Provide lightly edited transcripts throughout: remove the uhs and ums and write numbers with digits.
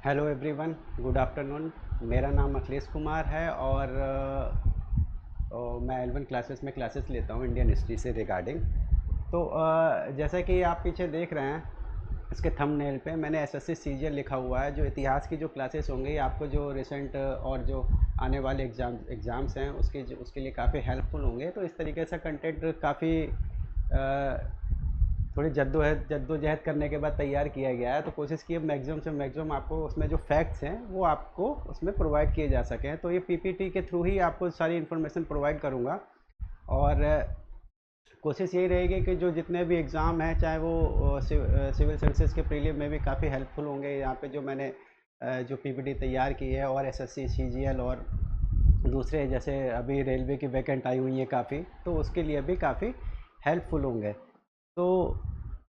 Hello everyone, good afternoon. मेरा नाम अखिलेश कुमार है और मैं 11 क्लासेस में क्लासेस लेता हूँ इंडियन हिस्ट्री से रिगार्डिंग। तो जैसा कि आप पीछे देख रहे हैं इसके थंबनेल पे मैंने एसएससी सीजीएल लिखा हुआ है। जो इतिहास की जो क्लासेस होंगी आपको जो रिसेंट और जो आने वाले एग्ज़ाम्स हैं उसके लिए काफ़ी हेल्पफुल होंगे। तो इस तरीके से कंटेंट काफ़ी थोड़ी जद्दोजहद करने के बाद तैयार किया गया है। तो कोशिश की मैक्सिमम से मैक्सिमम आपको उसमें जो फैक्ट्स हैं वो आपको उसमें प्रोवाइड किए जा सकें। तो ये पीपीटी के थ्रू ही आपको सारी इन्फॉर्मेशन प्रोवाइड करूँगा। और कोशिश यही रहेगी कि जो जितने भी एग्ज़ाम हैं, चाहे वो सिविल सर्विसेज के प्रीलिम में भी काफ़ी हेल्पफुल होंगे। यहाँ पे जो मैंने जो पीपीटी तैयार की है, और एसएससी सीजीएल और दूसरे जैसे अभी रेलवे की वैकेंट आई हुई है काफ़ी, तो उसके लिए भी काफ़ी हेल्पफुल होंगे। तो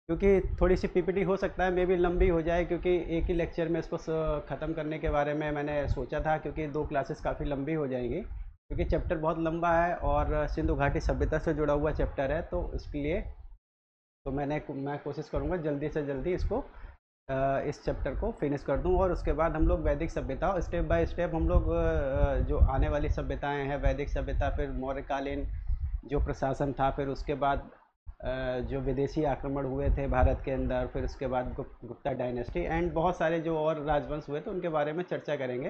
क्योंकि थोड़ी सी पीपीटी हो सकता है मे भी लंबी हो जाए, क्योंकि एक ही लेक्चर में इसको ख़त्म करने के बारे में मैंने सोचा था, क्योंकि दो क्लासेस काफ़ी लंबी हो जाएंगी, क्योंकि चैप्टर बहुत लंबा है और सिंधु घाटी सभ्यता से जुड़ा हुआ चैप्टर है। तो इसके लिए तो मैं कोशिश करूँगा जल्दी से जल्दी इसको इस चैप्टर को फिनिश कर दूं, और उसके बाद हम लोग वैदिक सभ्यता स्टेप बाय स्टेप हम लोग जो आने वाली सभ्यताएं हैं, वैदिक सभ्यता, फिर मौर्यकालीन जो प्रशासन था, फिर उसके बाद जो विदेशी आक्रमण हुए थे भारत के अंदर, फिर उसके बाद गुप्ता डायनेस्टी एंड बहुत सारे जो और राजवंश हुए थे उनके बारे में चर्चा करेंगे।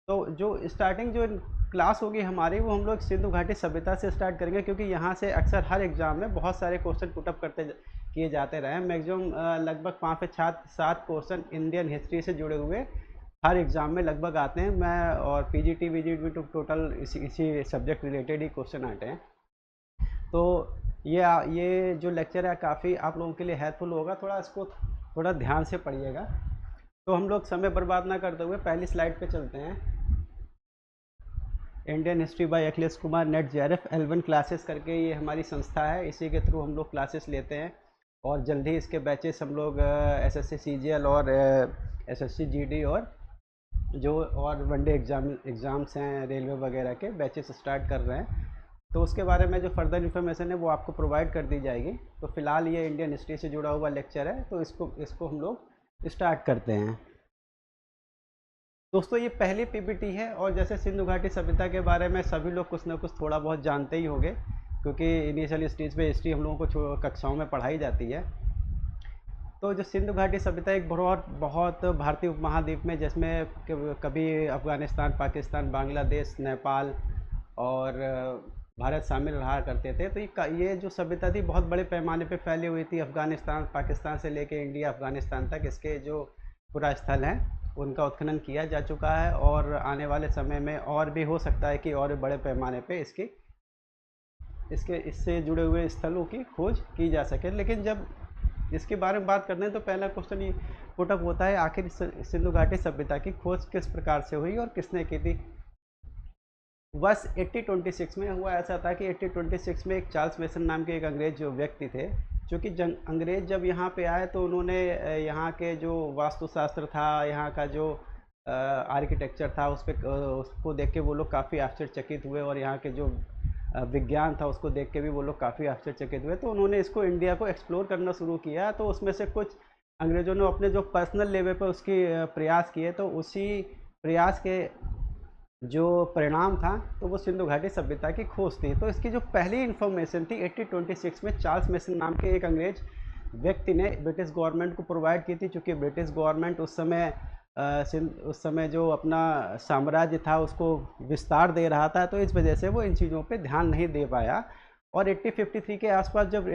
तो जो स्टार्टिंग जो क्लास होगी हमारी, वो हम लोग सिंधु घाटी सभ्यता से स्टार्ट करेंगे, क्योंकि यहाँ से अक्सर हर एग्ज़ाम में बहुत सारे क्वेश्चन पुटअप किए जाते रहे हैं। मैक्सिमम लगभग 5 से 7 क्वेश्चन इंडियन हिस्ट्री से जुड़े हुए हर एग्ज़ाम में लगभग आते हैं। मैं और पीजीटी वीजीटी तो टोटल इसी सब्जेक्ट रिलेटेड ही क्वेश्चन आते हैं। तो ये जो लेक्चर है काफ़ी आप लोगों के लिए हेल्पफुल होगा। थोड़ा इसको थोड़ा ध्यान से पढ़िएगा। तो हम लोग समय बर्बाद ना करते हुए पहली स्लाइड पे चलते हैं। Indian history by Akhilesh Kumar net JRF L1 classes करके ये हमारी संस्था है, इसी के थ्रू हम लोग क्लासेस लेते हैं। और जल्दी ही इसके बैचेस हम लोग एसएससी सीजीएल और एसएससी जीडी और जो और वनडे एग्ज़ाम्स हैं रेलवे वगैरह के बैचेस स्टार्ट कर रहे हैं। तो उसके बारे में जो फर्दर इन्फॉर्मेशन है वो आपको प्रोवाइड कर दी जाएगी। तो फिलहाल ये इंडियन हिस्ट्री से जुड़ा हुआ लेक्चर है, तो इसको हम लोग स्टार्ट करते हैं। दोस्तों, ये पहली पीपीटी है, और जैसे सिंधु घाटी सभ्यता के बारे में सभी लोग कुछ ना कुछ थोड़ा बहुत जानते ही होंगे, क्योंकि इनिशियल स्टेज पे हिस्ट्री हम लोगों को कक्षाओं में पढ़ाई जाती है। तो जो सिंधु घाटी सभ्यता एक बहुत बहुत भारतीय उपमहाद्वीप में, जिसमें कभी अफ़गानिस्तान, पाकिस्तान, बांग्लादेश, नेपाल और भारत शामिल रहा करते थे। तो ये जो सभ्यता थी बहुत बड़े पैमाने पे फैली हुई थी। अफ़गानिस्तान, पाकिस्तान से लेके इंडिया, अफ़गानिस्तान तक इसके जो पूरा स्थल हैं उनका उत्खनन किया जा चुका है, और आने वाले समय में और भी हो सकता है कि और बड़े पैमाने पे इससे जुड़े हुए स्थलों की खोज की जा सके। लेकिन जब इसके बारे में बात करते हैं तो पहला क्वेश्चन ये पुटअप होता है, आखिर सिंधु घाटी सभ्यता की खोज किस प्रकार से हुई और किसने की थी। वर्ष 1826 में हुआ। ऐसा था कि 1826 में एक चार्ल्स मेसन नाम के एक अंग्रेज जो व्यक्ति थे, जो कि अंग्रेज जब यहाँ पे आए तो उन्होंने यहाँ के जो वास्तुशास्त्र था, यहाँ का जो आर्किटेक्चर था, उसको देख के वो लोग काफ़ी आश्चर्यचकित हुए, और यहाँ के जो विज्ञान था उसको देख के भी वो लोग काफ़ी आश्चर्यचकित हुए। तो उन्होंने इसको इंडिया को एक्सप्लोर करना शुरू किया। तो उसमें से कुछ अंग्रेज़ों ने अपने जो पर्सनल लेवल पर उसकी प्रयास किए, तो उसी प्रयास के जो परिणाम था तो वो सिंधु घाटी सभ्यता की खोज थी। तो इसकी जो पहली इन्फॉर्मेशन थी 1826 में चार्ल्स मेसन नाम के एक अंग्रेज व्यक्ति ने ब्रिटिश गवर्नमेंट को प्रोवाइड की थी। चूँकि ब्रिटिश गवर्नमेंट उस समय जो अपना साम्राज्य था उसको विस्तार दे रहा था, तो इस वजह से वो इन चीज़ों पे ध्यान नहीं दे पाया। और 1853 के आसपास जब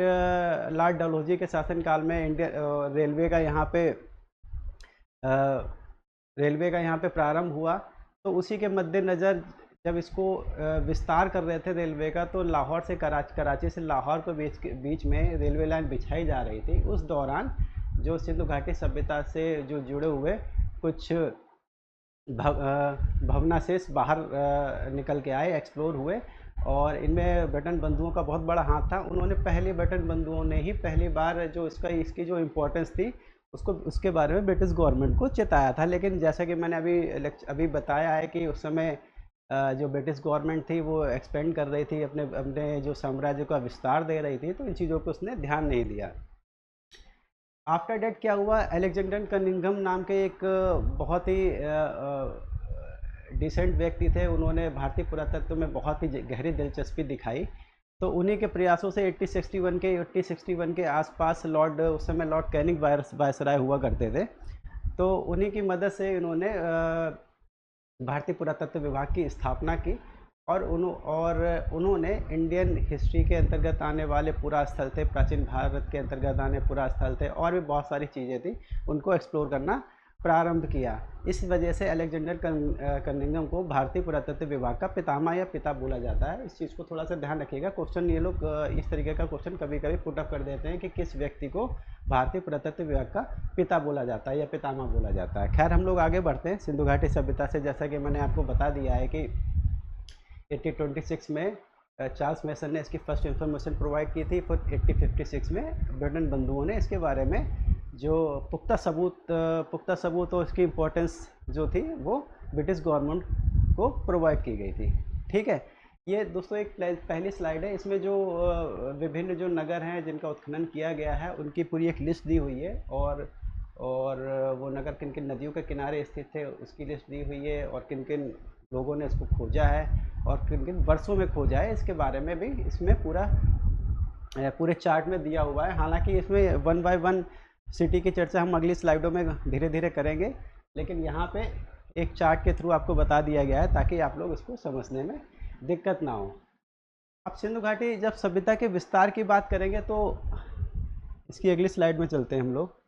लॉर्ड डलहौजी के शासनकाल में रेलवे का यहाँ पे प्रारंभ हुआ, तो उसी के मद्देनज़र जब इसको विस्तार कर रहे थे रेलवे का, तो लाहौर से कराची से लाहौर के बीच में रेलवे लाइन बिछाई जा रही थी। उस दौरान जो सिंधु घाटी सभ्यता से जो जुड़े हुए कुछ भवनाशेष बाहर निकल के आए, एक्सप्लोर हुए, और इनमें ब्रिटेन बंधुओं का बहुत बड़ा हाथ था। उन्होंने पहले ब्रिटेन बंधुओं ने ही पहली बार जो इसकी जो इम्पोर्टेंस थी उसके बारे में ब्रिटिश गवर्नमेंट को चेताया था। लेकिन जैसा कि मैंने अभी बताया है कि उस समय जो ब्रिटिश गवर्नमेंट थी वो एक्सपेंड कर रही थी, अपने अपने जो साम्राज्य का विस्तार दे रही थी, तो इन चीज़ों पर उसने ध्यान नहीं दिया। आफ्टर डेट क्या हुआ, अलेक्जेंडर कनिंघम नाम के एक बहुत ही डिसेंट व्यक्ति थे, उन्होंने भारतीय पुरातत्व में बहुत ही गहरी दिलचस्पी दिखाई। तो उन्हीं के प्रयासों से 1861 के आसपास लॉर्ड, उस समय लॉर्ड कैनिंग वायसराय हुआ करते थे, तो उन्हीं की मदद से इन्होंने भारतीय पुरातत्व विभाग की स्थापना की। और उन्होंने इंडियन हिस्ट्री के अंतर्गत आने वाले पुरा स्थल थे, प्राचीन भारत के अंतर्गत आने पुरा स्थल थे, और भी बहुत सारी चीज़ें थी, उनको एक्सप्लोर करना प्रारंभ किया। इस वजह से अलेक्जेंडर कनिंघम को भारतीय पुरातत्व विभाग का पितामह या पिता बोला जाता है। इस चीज़ को थोड़ा सा ध्यान रखिएगा, क्वेश्चन ये लोग इस तरीके का क्वेश्चन कभी कभी पुटअप कर देते हैं कि किस व्यक्ति को भारतीय पुरातत्व विभाग का पिता बोला जाता है या पितामह बोला जाता है। खैर, हम लोग आगे बढ़ते हैं सिंधु घाटी सभ्यता से। जैसा कि मैंने आपको बता दिया है कि 1826 में चार्ल्स मेसन ने इसकी फर्स्ट इन्फॉर्मेशन प्रोवाइड की थी। फिर 1856 में ब्रिटेन बंधुओं ने इसके बारे में जो पुख्ता सबूत और इसकी इम्पोर्टेंस जो थी वो ब्रिटिश गवर्नमेंट को प्रोवाइड की गई थी। ठीक है, ये दोस्तों एक पहली स्लाइड है, इसमें जो विभिन्न जो नगर हैं जिनका उत्खनन किया गया है उनकी पूरी एक लिस्ट दी हुई है, और वो नगर किन किन नदियों के किनारे स्थित थे उसकी लिस्ट दी हुई है, और किन किन लोगों ने इसको खोजा है और किन किन वर्षों में खोजा है, इसके बारे में भी इसमें पूरे चार्ट में दिया हुआ है। हालांकि इसमें 1 बाय 1 सिटी की चर्चा हम अगली स्लाइडों में धीरे धीरे करेंगे, लेकिन यहाँ पे एक चार्ट के थ्रू आपको बता दिया गया है ताकि आप लोग इसको समझने में दिक्कत ना हो। अब सिंधु घाटी जब सभ्यता के विस्तार की बात करेंगे तो इसकी अगली स्लाइड में चलते हैं हम लोग।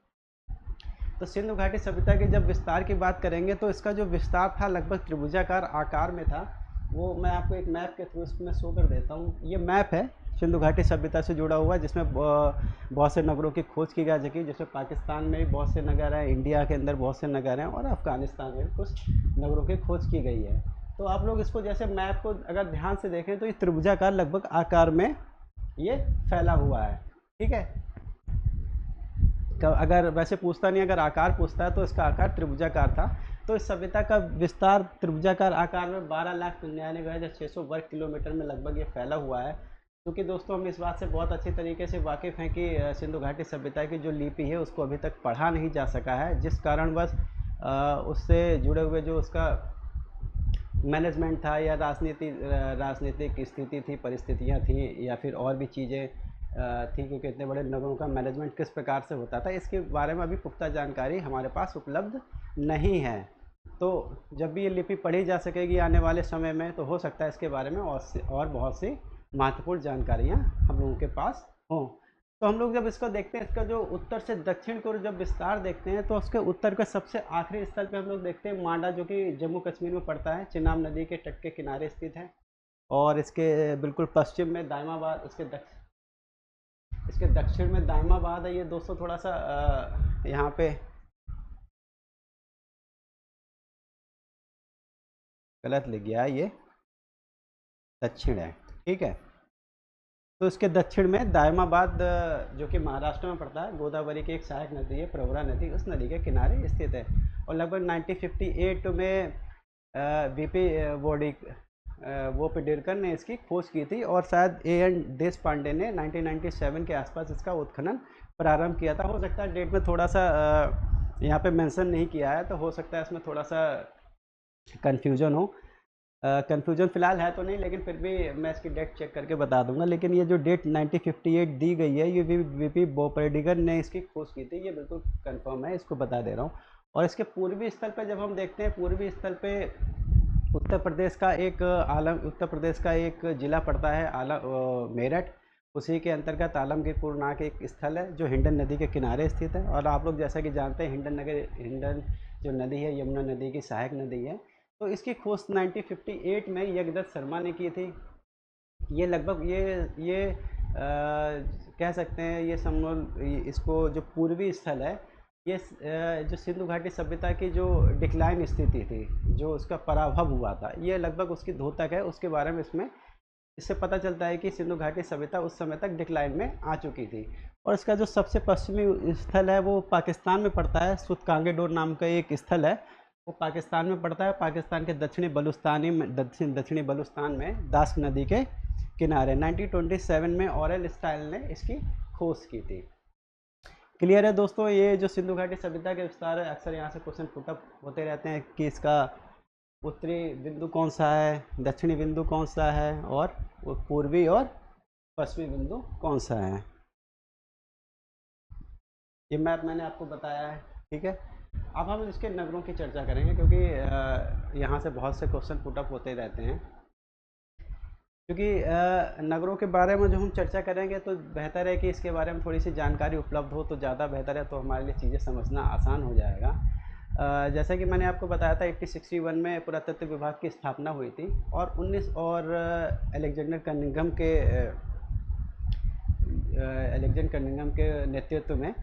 तो सिंधु घाटी सभ्यता के जब विस्तार की बात करेंगे तो इसका जो विस्तार था लगभग त्रिभुजाकार आकार में था। वो मैं आपको एक मैप के थ्रू इसमें शो कर देता हूँ। ये मैप है सिंधु घाटी सभ्यता से जुड़ा हुआ, जिसमें बहुत से नगरों की खोज की जा चुकी, जैसे पाकिस्तान में भी बहुत से नगर हैं, इंडिया के अंदर बहुत से नगर हैं, और अफगानिस्तान में भी कुछ नगरों की खोज की गई है। तो आप लोग इसको जैसे मैप को अगर ध्यान से देखें तो ये त्रिभुजाकार लगभग आकार में ये फैला हुआ है। ठीक है, अगर वैसे पूछता नहीं, अगर आकार पूछता है तो इसका आकार त्रिभुजाकार था। तो इस सभ्यता का विस्तार त्रिभुजाकार आकार में 12,99,600 वर्ग किलोमीटर में लगभग ये फैला हुआ है। क्योंकि दोस्तों हम इस बात से बहुत अच्छी तरीके से वाकिफ़ हैं कि सिंधु घाटी सभ्यता की जो लिपि है उसको अभी तक पढ़ा नहीं जा सका है, जिस कारणवश उससे जुड़े हुए जो उसका मैनेजमेंट था या राजनीतिक स्थिति थी, परिस्थितियाँ थी, या फिर और भी चीज़ें थी, क्योंकि इतने बड़े नगरों का मैनेजमेंट किस प्रकार से होता था, इसके बारे में अभी पुख्ता जानकारी हमारे पास उपलब्ध नहीं है। तो जब भी ये लिपि पढ़ी जा सकेगी आने वाले समय में, तो हो सकता है इसके बारे में और बहुत सी महत्वपूर्ण जानकारियाँ हम लोगों के पास हों। तो हम लोग जब इसको देखते हैं, इसका जो उत्तर से दक्षिण को जब विस्तार देखते हैं, तो उसके उत्तर के सबसे आखिरी स्थल पे हम लोग देखते हैं मांडा, जो कि जम्मू कश्मीर में पड़ता है, चिनाब नदी के तट के किनारे स्थित है। और इसके बिल्कुल पश्चिम में दायमाबाद, इसके दक्षिण में दायमाबाद है। ये दोस्तों थोड़ा सा यहाँ पे गलत लिख गया है, ये दक्षिण है। ठीक है, तो इसके दक्षिण में दायमाबाद जो कि महाराष्ट्र में पड़ता है, गोदावरी की एक सहायक नदी है, प्रवरा नदी, उस नदी के किनारे स्थित है। और लगभग 1958 में वीपी वोपेडिरकर ने इसकी खोज की थी, और शायद एन देश पांडे ने 1997 के आसपास इसका उत्खनन प्रारंभ किया था। हो सकता है डेट में थोड़ा सा यहाँ पे मेंशन नहीं किया है, तो हो सकता है इसमें थोड़ा सा कन्फ्यूजन हो। कन्फ्यूजन फ़िलहाल है तो नहीं, लेकिन फिर भी मैं इसकी डेट चेक करके बता दूंगा। लेकिन ये जो डेट 1958 दी गई है, ये वीपी वोपेडिगर ने इसकी खोज की थी, ये बिल्कुल कंफर्म है, इसको बता दे रहा हूँ। और इसके पूर्वी स्थल पर जब हम देखते हैं, पूर्वी स्थल पे उत्तर प्रदेश का एक ज़िला पड़ता है मेरठ, उसी के अंतर्गत आलमगीरपुर नाम के एक स्थल है जो हिंडन नदी के किनारे स्थित है। और आप लोग जैसा कि जानते हैं, हिंडन जो नदी है यमुना नदी की सहायक नदी है। तो इसकी खोज 1958 में यज्ञदत्त शर्मा ने की थी। ये लगभग ये कह सकते हैं, ये समझ इसको जो पूर्वी स्थल है, ये जो सिंधु घाटी सभ्यता की जो डिक्लाइन स्थिति थी, जो उसका पराभव हुआ था, ये लगभग उसकी द्योतक है। उसके बारे में इससे पता चलता है कि सिंधु घाटी सभ्यता उस समय तक डिक्लाइन में आ चुकी थी। और इसका जो सबसे पश्चिमी स्थल है वो पाकिस्तान में पड़ता है। सुतकांगेडोर नाम का एक स्थल है, वो पाकिस्तान में पड़ता है। पाकिस्तान के दक्षिणी बलूचिस्तान में दास नदी के किनारे 1927 में ऑरेल स्टाइल ने इसकी खोज की थी। क्लियर है दोस्तों? ये जो सिंधु घाटी सभ्यता के विस्तार है, अक्सर यहाँ से क्वेश्चन पुटअप होते रहते हैं कि इसका उत्तरी बिंदु कौन सा है, दक्षिणी बिंदु कौन सा है, और पूर्वी और पश्चिमी बिंदु कौन सा है। ये मैप मैंने आपको बताया है, ठीक है। अब हम इसके नगरों की चर्चा करेंगे, क्योंकि यहाँ से बहुत से क्वेश्चन पुटअप होते रहते हैं। क्योंकि नगरों के बारे में जो हम चर्चा करेंगे तो बेहतर है कि इसके बारे में थोड़ी सी जानकारी उपलब्ध हो तो ज़्यादा बेहतर है, तो हमारे लिए चीज़ें समझना आसान हो जाएगा। जैसा कि मैंने आपको बताया था 1861 में पुरातत्व विभाग की स्थापना हुई थी, और 19 और अलेक्जेंडर कनिंघम के नेतृत्व में,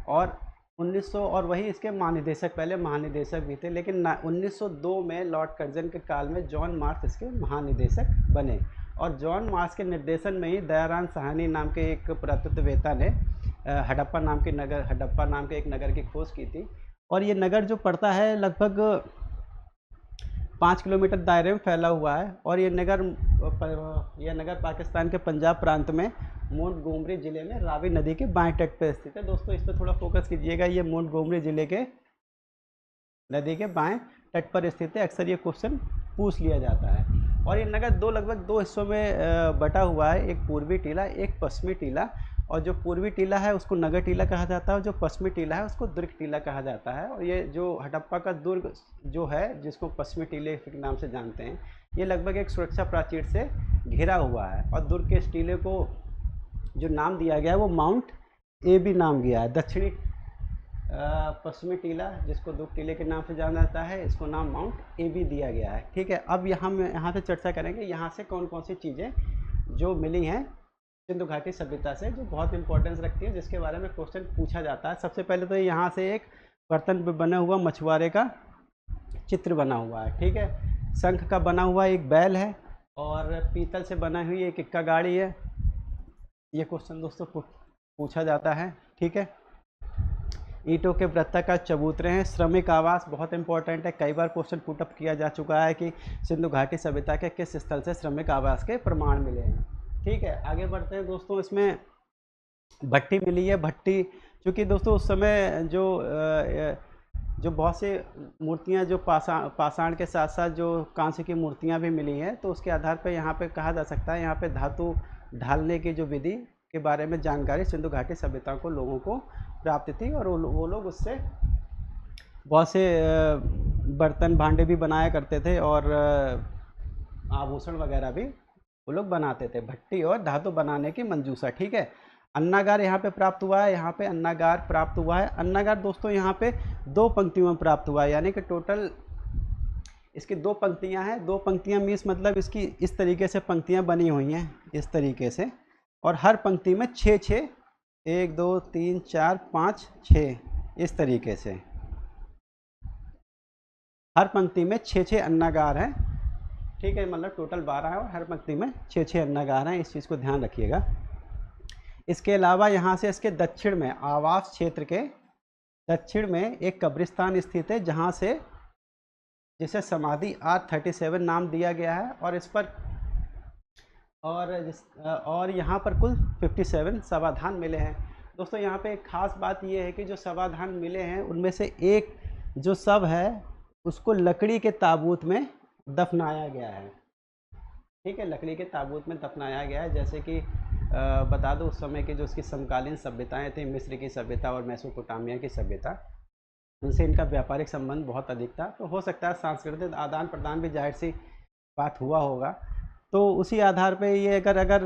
और 1900 और वही इसके महानिदेशक, पहले महानिदेशक भी थे, लेकिन 1902 में लॉर्ड कर्जन के काल में जॉन मार्श इसके महानिदेशक बने। और जॉन मार्श के निर्देशन में ही दयाराम साहनी नाम के एक पुरातत्ववेत्ता ने हड़प्पा नाम के एक नगर की खोज की थी। और ये नगर जो पड़ता है लगभग 5 किलोमीटर दायरे में फैला हुआ है, और ये नगर पाकिस्तान के पंजाब प्रांत में मोंटगोमरी जिले में रावी नदी के बाएं तट पर स्थित है। दोस्तों इस पर थोड़ा फोकस कीजिएगा, ये मोंटगोमरी जिले के नदी के बाएं तट पर स्थित है। अक्सर ये क्वेश्चन पूछ लिया जाता है। और ये नगर लगभग दो हिस्सों में बटा हुआ है, एक पूर्वी टीला, एक पश्चिमी टीला। और जो पूर्वी टीला है उसको नगर टीला कहा जाता है, और जो पश्चिमी टीला है उसको दुर्ग टीला कहा जाता है। और ये जो हड़प्पा का दुर्ग जो है, जिसको पश्चिमी टीले के नाम से जानते हैं, ये लगभग एक सुरक्षा प्राचीर से घिरा हुआ है। और दुर्ग के इस टीले को जो नाम दिया गया है वो माउंट एबी नाम दिया है। दक्षिणी पश्चिमी टीला, जिसको दुर्ग टीले के नाम से जाना जाता है, इसको नाम माउंट एबी दिया गया है, ठीक है। अब यहाँ पे चर्चा करेंगे यहाँ से कौन कौन सी चीज़ें जो मिली हैं सिंधु घाटी सभ्यता से, जो बहुत इंपॉर्टेंस रखती है, जिसके बारे में क्वेश्चन पूछा जाता है। सबसे पहले तो यहाँ से एक बर्तन पे बना हुआ मछुआरे का चित्र बना हुआ है, ठीक है। शंख का बना हुआ एक बैल है, और पीतल से बना हुई एक इक्का गाड़ी है। ये क्वेश्चन दोस्तों पूछा जाता है, ठीक है। ईंटों के वृत्ताकार चबूतरे हैं। श्रमिक आवास बहुत इंपॉर्टेंट है, कई बार क्वेश्चन पुटअप किया जा चुका है कि सिंधु घाटी सभ्यता के किस स्थल से श्रमिक आवास के प्रमाण मिले हैं, ठीक है। आगे बढ़ते हैं दोस्तों, इसमें भट्टी मिली है। भट्टी, क्योंकि दोस्तों उस समय जो बहुत सी मूर्तियां जो पाषाण के साथ साथ जो कांस्य की मूर्तियां भी मिली हैं, तो उसके आधार पर यहाँ पे कहा जा सकता है, यहाँ पे धातु ढालने की जो विधि के बारे में जानकारी सिंधु घाटी सभ्यता को लोगों को प्राप्त थी, और वो लोग उससे बहुत से बर्तन भांडे भी बनाया करते थे, और आभूषण वगैरह भी वो लोग बनाते थे। भट्टी और धातु बनाने की मंजूसा, ठीक है। अन्नागार यहाँ पे प्राप्त हुआ है, यहाँ पे अन्नागार प्राप्त हुआ है। अन्नागार दोस्तों यहाँ पे 2 पंक्तियों में प्राप्त हुआ है, यानी कि टोटल इसकी 2 पंक्तियाँ हैं। 2 पंक्तियाँ मीन्स मतलब इसकी इस तरीके से पंक्तियाँ बनी हुई हैं, इस तरीके से, और हर पंक्ति में 6 1 2 3 4 5 6 इस तरीके से हर पंक्ति में 6 अन्नागार हैं, ठीक है। मतलब टोटल 12 है, और हर पंक्ति में 6 अन्नागार हैं, इस चीज़ को ध्यान रखिएगा। इसके अलावा यहाँ से इसके दक्षिण में, आवास क्षेत्र के दक्षिण में एक कब्रिस्तान स्थित है, जहाँ से जिसे समाधि R37 नाम दिया गया है, और इस पर और यहाँ पर कुल 57 शवाधान मिले हैं। दोस्तों यहाँ पे एक खास बात ये है कि जो शवाधान मिले हैं उनमें से एक जो शव है उसको लकड़ी के ताबूत में दफनाया गया है, ठीक है। लकड़ी के ताबूत में दफनाया गया है। जैसे कि बता दो, उस समय की जो उसकी समकालीन सभ्यताएं थी, मिस्र की सभ्यता और मेसोपोटामिया की सभ्यता, उनसे इनका व्यापारिक संबंध बहुत अधिक था, तो हो सकता है सांस्कृतिक आदान प्रदान भी जाहिर सी बात हुआ होगा। तो उसी आधार पे ये अगर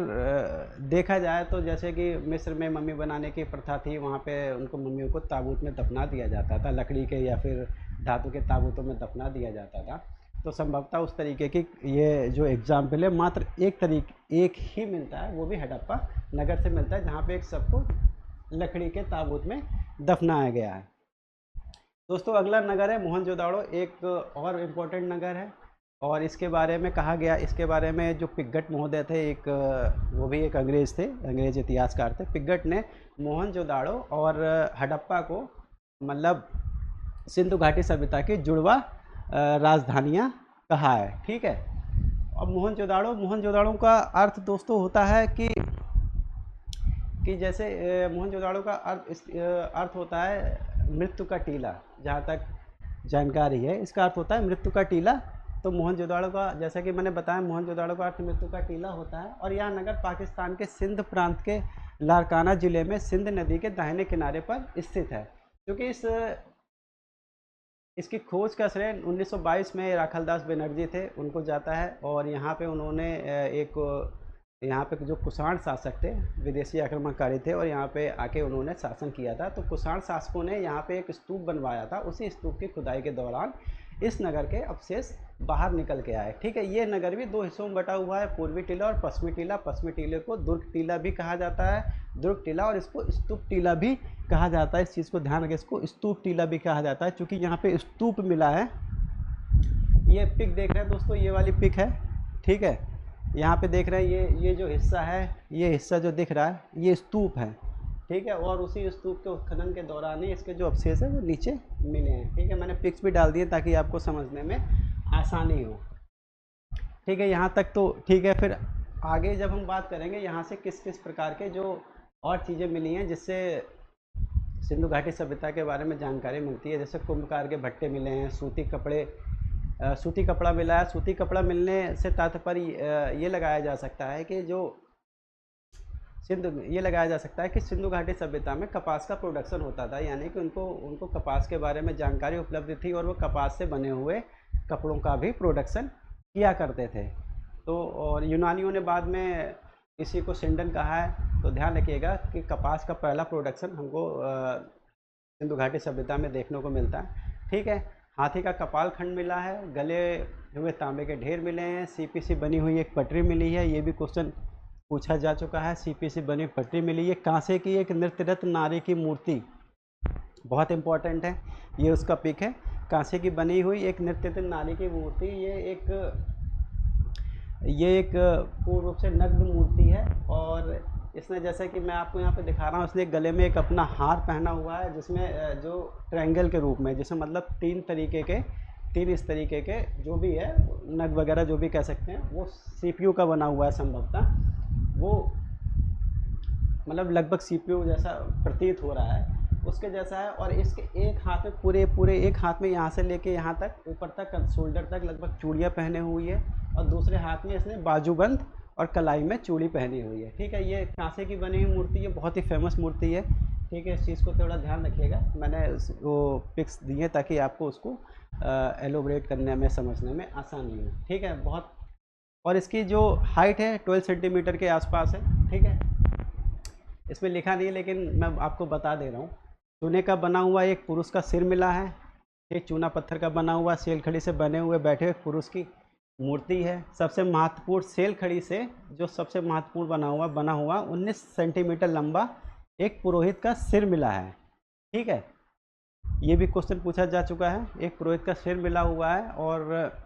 देखा जाए तो जैसे कि मिस्र में मम्मी बनाने की प्रथा थी, वहाँ पे उनको मम्मियों को ताबूत में दफना दिया जाता था, लकड़ी के या फिर धातु के ताबूतों में दफना दिया जाता था। तो संभवतः उस तरीके की ये जो एग्जाम्पल है, मात्र एक ही मिलता है, वो भी हड़प्पा नगर से मिलता है, जहाँ पे एक सबको लकड़ी के ताबूत में दफनाया गया है। दोस्तों अगला नगर है मोहनजोदाड़ो, एक और इम्पोर्टेंट नगर है, और इसके बारे में कहा गया, इसके बारे में जो पिग्गट महोदय थे, वो भी एक अंग्रेज़ थे, अंग्रेज इतिहासकार थे। पिग्गट ने मोहनजोदाड़ो और हड़प्पा को मतलब सिंधु घाटी सभ्यता की जुड़वा राजधानियाँ कहा है, ठीक है। और मोहनजोदाड़ो का अर्थ दोस्तों होता है कि जैसे मोहनजोदाड़ो का अर्थ होता है मृत्यु का टीला, जहाँ तक जानकारी है इसका अर्थ होता है मृत्यु का टीला। तो मोहनजोदाड़ो का, जैसा कि मैंने बताया, मोहनजोदाड़ो का अर्थ मृत्यु का टीला होता है। और यह नगर पाकिस्तान के सिंध प्रांत के लारकाना ज़िले में सिंध नदी के दाहिने किनारे पर स्थित है। क्योंकि इसकी खोज का श्रेय 1922 में राखलदास बनर्जी थे, उनको जाता है। और यहाँ पे उन्होंने यहाँ पे जो कुषाण शासक थे, विदेशी आक्रमणकारी थे, और यहाँ पे आके उन्होंने शासन किया था। तो कुषाण शासकों ने यहाँ पे एक स्तूप बनवाया था। उसी स्तूप की खुदाई के दौरान इस नगर के अवशेष बाहर निकल के आए। ठीक है, ये नगर भी दो हिस्सों में बटा हुआ है, पूर्वी टीला और पश्चिमी टीला। पश्चिमी टीले को दुर्ग टीला भी कहा जाता है, दुर्ग टीला, और इसको स्तूप टीला भी कहा जाता है। इस चीज़ को ध्यान रखें, इसको स्तूप टीला भी कहा जाता है, क्योंकि यहाँ पे स्तूप मिला है। ये पिक देख रहे हैं दोस्तों, ये वाली पिक है। ठीक है, यहाँ पे देख रहे हैं ये जो हिस्सा है, ये हिस्सा जो दिख रहा है ये स्तूप है। ठीक है, और उसी स्तूप के उत्खनन के दौरान ही इसके जो अवशेष है वो नीचे मिले हैं। ठीक है, मैंने पिक्स भी डाल दिए ताकि आपको समझने में आसानी हो। ठीक है, यहाँ तक तो ठीक है। फिर आगे जब हम बात करेंगे यहाँ से किस किस प्रकार के जो और चीज़ें मिली हैं जिससे सिंधु घाटी सभ्यता के बारे में जानकारी मिलती है। जैसे कुंभकार के भट्टे मिले हैं, सूती कपड़ा मिला है। सूती कपड़ा मिलने से तात्पर्य ये लगाया जा सकता है कि सिंधु घाटी सभ्यता में कपास का प्रोडक्शन होता था, यानी कि उनको कपास के बारे में जानकारी उपलब्ध थी और वो कपास से बने हुए कपड़ों का भी प्रोडक्शन किया करते थे। तो और यूनानियों ने बाद में इसी को सिंडन कहा है। तो ध्यान रखिएगा कि कपास का पहला प्रोडक्शन हमको सिंधु घाटी सभ्यता में देखने को मिलता है। ठीक है, हाथी का कपाल खंड मिला है, गले हुए तांबे के ढेर मिले हैं, सीपी से बनी हुई एक पटरी मिली है। ये भी क्वेश्चन पूछा जा चुका है, सीपी से बनी पटरी मिली है। कांसे की एक नृत्यरत नारी की मूर्ति, बहुत इंपॉर्टेंट है, ये उसका पिक है। कांसे की बनी हुई एक नृत्यरत नारी की मूर्ति, ये एक पूर्ण रूप से नग्न मूर्ति है। और इसने, जैसे कि मैं आपको यहाँ पे दिखा रहा हूँ, इसने गले में एक अपना हार पहना हुआ है जिसमें जो ट्रायंगल के रूप में, जिसमें मतलब तीन इस तरीके के जो भी है नग वगैरह जो भी कह सकते हैं, वो सीपीयू का बना हुआ है संभवतः। वो मतलब लगभग सीपीयू जैसा प्रतीत हो रहा है, उसके जैसा है। और इसके एक हाथ में पूरे एक हाथ में यहाँ से लेके यहाँ तक ऊपर तक शोल्डर तक लगभग चूड़ियाँ पहने हुई है, और दूसरे हाथ में इसने बाजूबंद और कलाई में चूड़ी पहनी हुई है। ठीक है, ये कांसे की बनी हुई मूर्ति, ये बहुत ही फेमस मूर्ति है। ठीक है, इस चीज़ को थोड़ा ध्यान रखिएगा, मैंने वो पिक्स दिए ताकि आपको उसको एलोबरेट करने में, समझने में आसानी हो। ठीक है, बहुत, और इसकी जो हाइट है 12 सेंटीमीटर के आसपास है। ठीक है, इसमें लिखा नहीं है लेकिन मैं आपको बता दे रहा हूँ। चूने का बना हुआ एक पुरुष का सिर मिला है। एक चूना पत्थर का बना हुआ सेलखड़ी से बने हुए बैठे हुए पुरुष की मूर्ति है। सबसे महत्वपूर्ण सेलखड़ी से जो सबसे महत्वपूर्ण बना हुआ 19 सेंटीमीटर लंबा एक पुरोहित का सिर मिला है। ठीक है, ये भी क्वेश्चन पूछा जा चुका है। एक पुरोहित का सिर मिला हुआ है और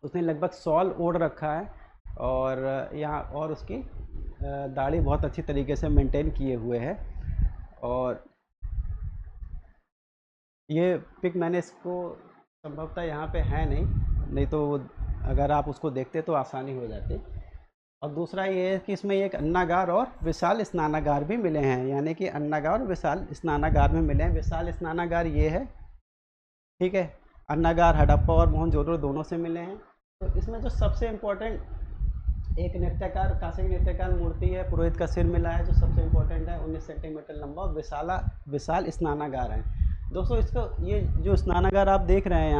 उसने लगभग शॉल ओढ़ रखा है, और यहाँ और उसकी दाढ़ी बहुत अच्छी तरीके से मेंटेन किए हुए है। और ये पिक मैंने इसको संभवतः यहाँ पे है नहीं तो अगर आप उसको देखते तो आसानी हो जाती। और दूसरा ये है कि इसमें एक अन्नागार और विशाल स्नानागार भी मिले हैं, यानी कि अन्नागार और विशाल स्नानागार में मिले हैं। विशाल स्नानागार ये है। ठीक है, अन्नागार हड़प्पा और मोहनजोदड़ो दोनों से मिले हैं। तो इसमें जो सबसे इम्पोर्टेंट एक नृत्यकार, कांसे की नृत्यकार मूर्ति है, पुरोहित का सिर मिला है जो सबसे इम्पोर्टेंट है, 19 सेंटीमीटर लंबा, और विशाल स्नानागार है। दोस्तों, इसको ये जो स्नानागार आप देख रहे हैं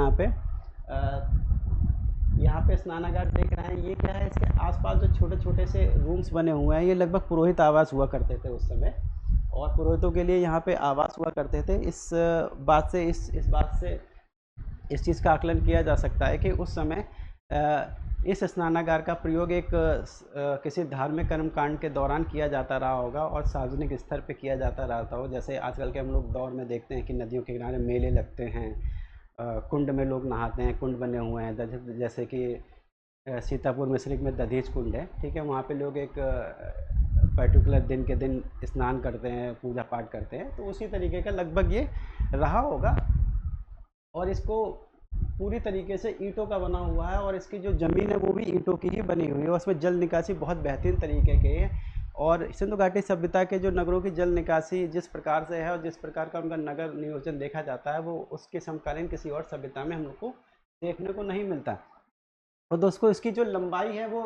यहाँ पे स्नानागार देख रहे हैं, ये क्या है, इसके आसपास जो छोटे छोटे से रूम्स बने हुए हैं, ये लगभग पुरोहित आवास हुआ करते थे उस समय, और पुरोहितों के लिए यहाँ पे आवास हुआ करते थे। इस बात से इस चीज़ का आकलन किया जा सकता है कि उस समय इस स्नानागार का प्रयोग एक किसी धार्मिक कर्मकांड के दौरान किया जाता रहा होगा और सार्वजनिक स्तर पे किया जाता रहता हो। जैसे आजकल के हम लोग दौर में देखते हैं कि नदियों के किनारे मेले लगते हैं, कुंड में लोग नहाते हैं, कुंड बने हुए हैं, जैसे कि सीतापुर मिश्रिक में दधीच कुंड है। ठीक है, वहाँ पे लोग एक पर्टिकुलर दिन के दिन स्नान करते हैं, पूजा पाठ करते हैं। तो उसी तरीके का लगभग ये रहा होगा, और इसको पूरी तरीके से ईंटों का बना हुआ है, और इसकी जो ज़मीन है वो भी ईंटों की ही बनी हुई है। उसमें जल निकासी बहुत बेहतरीन तरीके की है। और सिंधु घाटी सभ्यता के जो नगरों की जल निकासी जिस प्रकार से है और जिस प्रकार का उनका नगर नियोजन देखा जाता है, वो उसके समकालीन किसी और सभ्यता में हम लोग को देखने को नहीं मिलता। और दोस्तों इसकी जो लंबाई है वो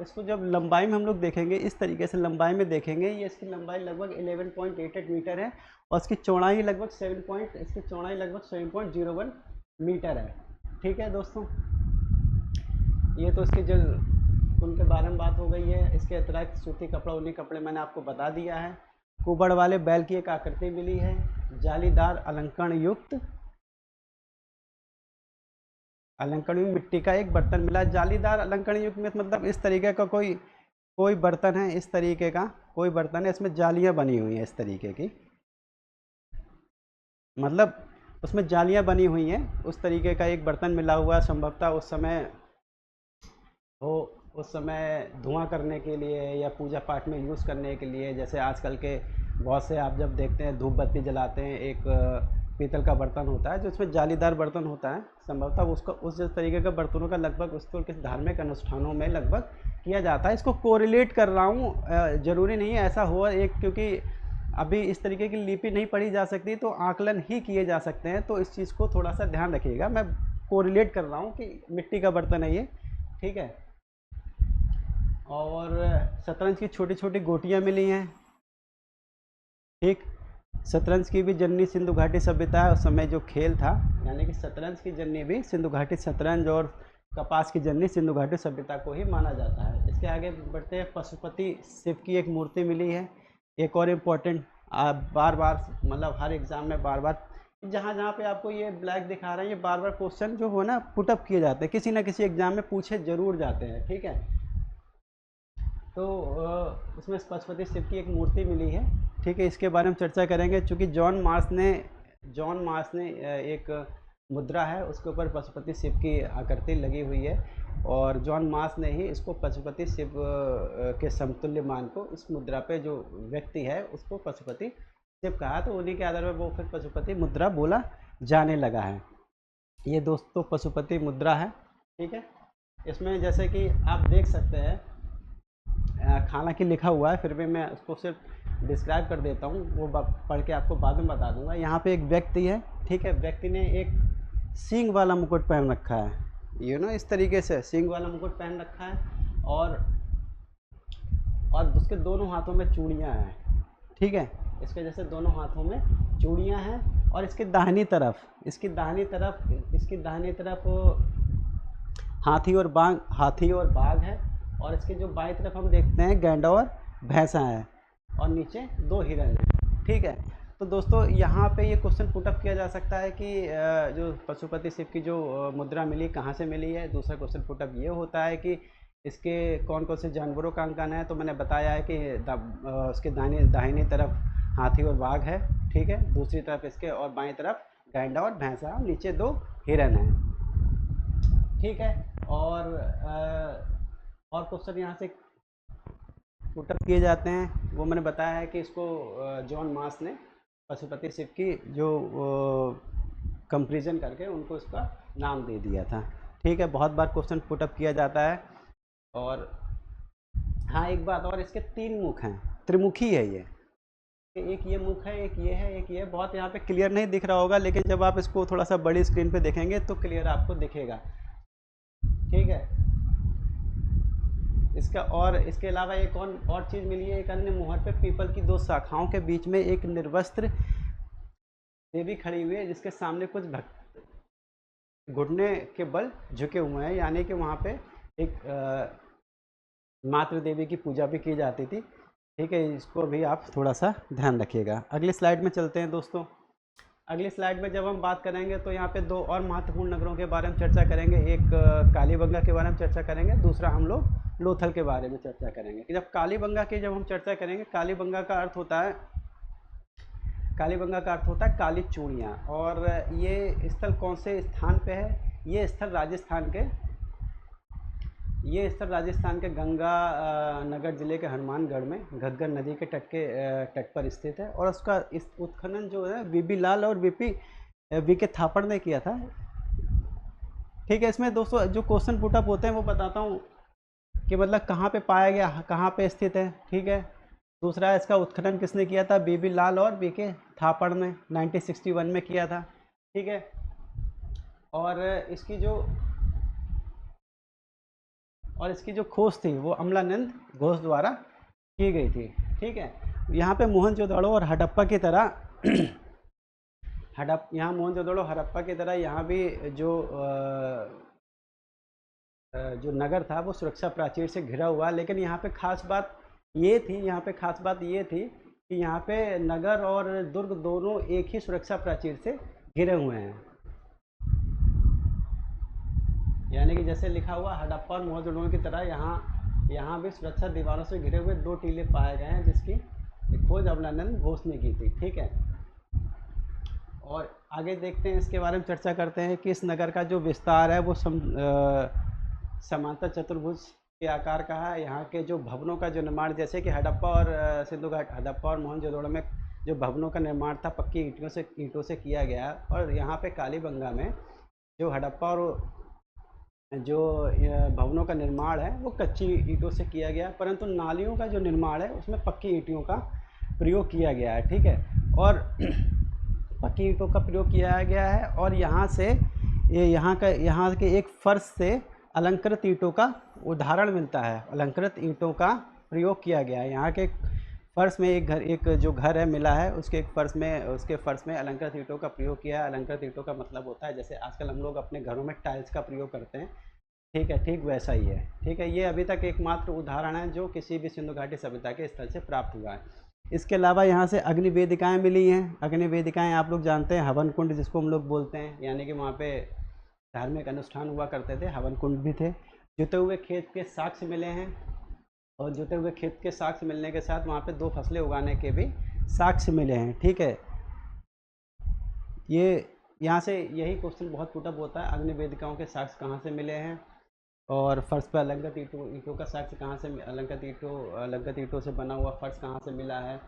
इसको जब लंबाई में हम लोग देखेंगे, इस तरीके से लंबाई में देखेंगे, ये इसकी लंबाई लगभग 11.88 मीटर है और इसकी चौड़ाई लगभग 7.01 मीटर है। ठीक है दोस्तों, ये तो इसके जो उनके बारे में बात हो गई है। इसके अतिरिक्त सूती कपड़ा, ऊनी कपड़े मैंने आपको बता दिया है। कुबड़ वाले बैल की एक आकृति मिली है। जालीदार अलंकरण युक्त मिट्टी का एक बर्तन मिला। जालीदार अलंकरण युक्त में मतलब इस तरीके का कोई बर्तन है, इस तरीके का कोई बर्तन है, इसमें जालियां बनी हुई हैं इस तरीके की, मतलब उसमें जालियां बनी हुई हैं, उस तरीके का एक बर्तन मिला हुआ है। संभवतः उस समय धुआं करने के लिए या पूजा पाठ में यूज़ करने के लिए, जैसे आजकल के बहुत से आप जब देखते हैं धूप बत्ती जलाते हैं, एक पीतल का बर्तन होता है जो उसमें जालीदार बर्तन होता है, संभवतः उसका उस जिस तरीके का बर्तनों का लगभग उसको किस धार्मिक अनुष्ठानों में लगभग किया जाता है। इसको कोरिलेट कर रहा हूँ, ज़रूरी नहीं है ऐसा हो एक, क्योंकि अभी इस तरीके की लिपि नहीं पढ़ी जा सकती तो आकलन ही किए जा सकते हैं, तो इस चीज़ को थोड़ा सा ध्यान रखिएगा। मैं कोरिलेट कर रहा हूँ कि मिट्टी का बर्तन है ये, ठीक है। और शतरंज की छोटी छोटी गोटियाँ मिली हैं, ठीक। शतरंज की भी जननी सिंधु घाटी सभ्यता है, उस समय जो खेल था, यानी कि शतरंज की जननी भी सिंधु घाटी, शतरंज और कपास की जननी सिंधु घाटी सभ्यता को ही माना जाता है। इसके आगे बढ़ते हैं, पशुपति शिव की एक मूर्ति मिली है। एक और इम्पोर्टेंट, बार बार मतलब हर एग्ज़ाम में बार बार जहाँ जहाँ पे आपको ये ब्लैक दिखा रहा है, ये बार बार क्वेश्चन जो हो ना पुटअप किए जाते हैं, किसी ना किसी एग्ज़ाम में पूछे जरूर जाते हैं, ठीक है। तो उसमें पशुपति शिव की एक मूर्ति मिली है, ठीक है। इसके बारे में चर्चा करेंगे, चूँकि जॉन मार्स ने एक मुद्रा है उसके ऊपर पशुपति शिव की आकृति लगी हुई है, और जॉन मार्स ने ही इसको पशुपति शिव के समतुल्य मान को इस मुद्रा पे जो व्यक्ति है उसको पशुपति शिव कहा, तो उन्हीं के आधार पर वो फिर पशुपति मुद्रा बोला जाने लगा है। ये दोस्तों पशुपति मुद्रा है, ठीक है। इसमें जैसे कि आप देख सकते हैं, हालांकि लिखा हुआ है फिर भी मैं उसको सिर्फ डिस्क्राइब कर देता हूँ, वो पढ़ के आपको बाद में बता दूंगा। यहाँ पे एक व्यक्ति है, ठीक है। व्यक्ति ने एक सींग वाला मुकुट पहन रखा है, इस तरीके से सींग वाला मुकुट पहन रखा है, और उसके दोनों हाथों में चूड़ियाँ हैं, ठीक है। इसके जैसे दोनों हाथों में चूड़ियाँ हैं, और इसकी दाहिनी तरफ हाथी और बाघ है, और इसके जो बाईं तरफ हम देखते हैं गैंडा और भैंसा है, और नीचे 2 हिरन है, ठीक है। तो दोस्तों यहाँ पे ये क्वेश्चन पुटअप किया जा सकता है कि जो पशुपति शिव की जो मुद्रा मिली कहाँ से मिली है। दूसरा क्वेश्चन पुटअप ये होता है कि इसके कौन कौन से जानवरों का अंकन है, तो मैंने बताया है कि उसके दाहिनी तरफ हाथी और बाघ है, ठीक है। दूसरी तरफ इसके और बाईं तरफ गैंडा और भैंसा, नीचे 2 हिरन है, ठीक है। और क्वेश्चन यहाँ से पुटअप किए जाते हैं, वो मैंने बताया है कि इसको जॉन मार्स ने पशुपति शिव की जो कंपेरिजन करके उनको इसका नाम दे दिया था, ठीक है। बहुत बार क्वेश्चन पुटअप किया जाता है। और हाँ, एक बात और, इसके 3 मुख हैं, त्रिमुखी है ये, एक ये मुख है, एक ये है, एक ये। बहुत यहाँ पे क्लियर नहीं दिख रहा होगा, लेकिन जब आप इसको थोड़ा सा बड़ी स्क्रीन पे देखेंगे तो क्लियर आपको दिखेगा, ठीक है। इसके अलावा एक और चीज़ मिली है, एक अन्य मुहर पे पीपल की 2 शाखाओं के बीच में एक निर्वस्त्र देवी खड़ी हुई है, जिसके सामने कुछ भक्त घुटने के बल झुके हुए हैं, यानी कि वहाँ पे एक मातृ देवी की पूजा भी की जाती थी, ठीक है। इसको भी आप थोड़ा सा ध्यान रखिएगा। अगली स्लाइड में चलते हैं दोस्तों। अगली स्लाइड में जब हम बात करेंगे तो यहाँ पे 2 और महत्वपूर्ण नगरों के बारे में चर्चा करेंगे। एक कालीबंगा के बारे में चर्चा करेंगे, दूसरा हम लोग लोथल के बारे में चर्चा करेंगे। कि जब कालीबंगा की हम चर्चा करेंगे, कालीबंगा का अर्थ होता है काली चूड़ियाँ। और ये स्थल कौन से स्थान पे है? ये स्थल राजस्थान के गंगा नगर जिले के हनुमानगढ़ में घग्गर नदी के तट पर स्थित है। और उसका इस उत्खनन जो है वीबी लाल और वीके थापड़ ने किया था, ठीक है। इसमें दोस्तों जो क्वेश्चन पुटअप होते हैं वो बताता हूँ कि मतलब कहाँ पे पाया गया, कहाँ पे स्थित है, ठीक है। दूसरा इसका उत्खनन किसने किया था? बीबी लाल और बीके थापड़ ने 1961 में किया था। ठीक है, और इसकी जो खोज थी वो अमलानंद घोष द्वारा की गई थी। ठीक है, यहाँ पे मोहनजोदड़ो और हड़प्पा की तरह यहाँ मोहनजोदड़ो हड़प्पा की तरह यहाँ भी जो नगर था वो सुरक्षा प्राचीर से घिरा हुआ, लेकिन यहाँ पे खास बात ये थी कि यहाँ पे नगर और दुर्ग दोनों एक ही सुरक्षा प्राचीर से घिरे हुए हैं। यानी कि जैसे लिखा हुआ हड़प्पा और मोहनजोदड़ो की तरह यहाँ भी सुरक्षा दीवारों से घिरे हुए 2 टीले पाए गए हैं, जिसकी खोज अमलानंद घोष ने की थी। ठीक है, और आगे देखते हैं, इसके बारे में चर्चा करते हैं कि इस नगर का जो विस्तार है वो समांतर चतुर्भुज के आकार का है। यहाँ के जो भवनों का जो निर्माण, जैसे कि हड़प्पा और मोहनजोदड़ो में जो भवनों का निर्माण था पक्की ईंटों से किया गया, और यहाँ पे कालीबंगा में जो हड़प्पा और जो भवनों का निर्माण है वो कच्ची ईंटों से किया गया, परंतु नालियों का जो निर्माण है उसमें पक्की ईंटों का प्रयोग किया गया है। ठीक है, और पक्की ईंटों का प्रयोग किया गया है, और यहाँ के एक फर्श से अलंकृत ईंटों का उदाहरण मिलता है। अलंकृत ईंटों का प्रयोग किया गया है। यहाँ के फर्श में एक जो घर है मिला है, उसके फर्श में अलंकृत ईंटों का प्रयोग किया है। अलंकृत ईंटों का मतलब होता है जैसे आजकल हम लोग अपने घरों में टाइल्स का प्रयोग करते हैं। ठीक है, ठीक वैसा ही है। ठीक है, ये अभी तक एकमात्र उदाहरण है जो किसी भी सिंधु घाटी सभ्यता के स्थल से प्राप्त हुआ है। इसके अलावा यहाँ से अग्नि वेदिकाएँ मिली हैं। अग्नि वेदिकाएँ आप लोग जानते हैं, हवन कुंड जिसको हम लोग बोलते हैं, यानी कि वहाँ पे धार्मिक अनुष्ठान हुआ करते थे, हवन कुंड भी थे। जुते हुए खेत के साक्ष्य मिले हैं, और जुते हुए खेत के साक्ष्य मिलने के साथ वहाँ पे 2 फसलें उगाने के भी साक्ष्य मिले हैं। ठीक है, ये यहाँ से यही क्वेश्चन बहुत पुटअप होता है, अग्नि वेदिकाओं के साक्ष्य कहाँ से मिले हैं, और फर्श पर अलंकृत ईंटों का साक्ष्य कहाँ से, अलंकृत ईंटों से बना हुआ फर्श कहाँ से मिला है,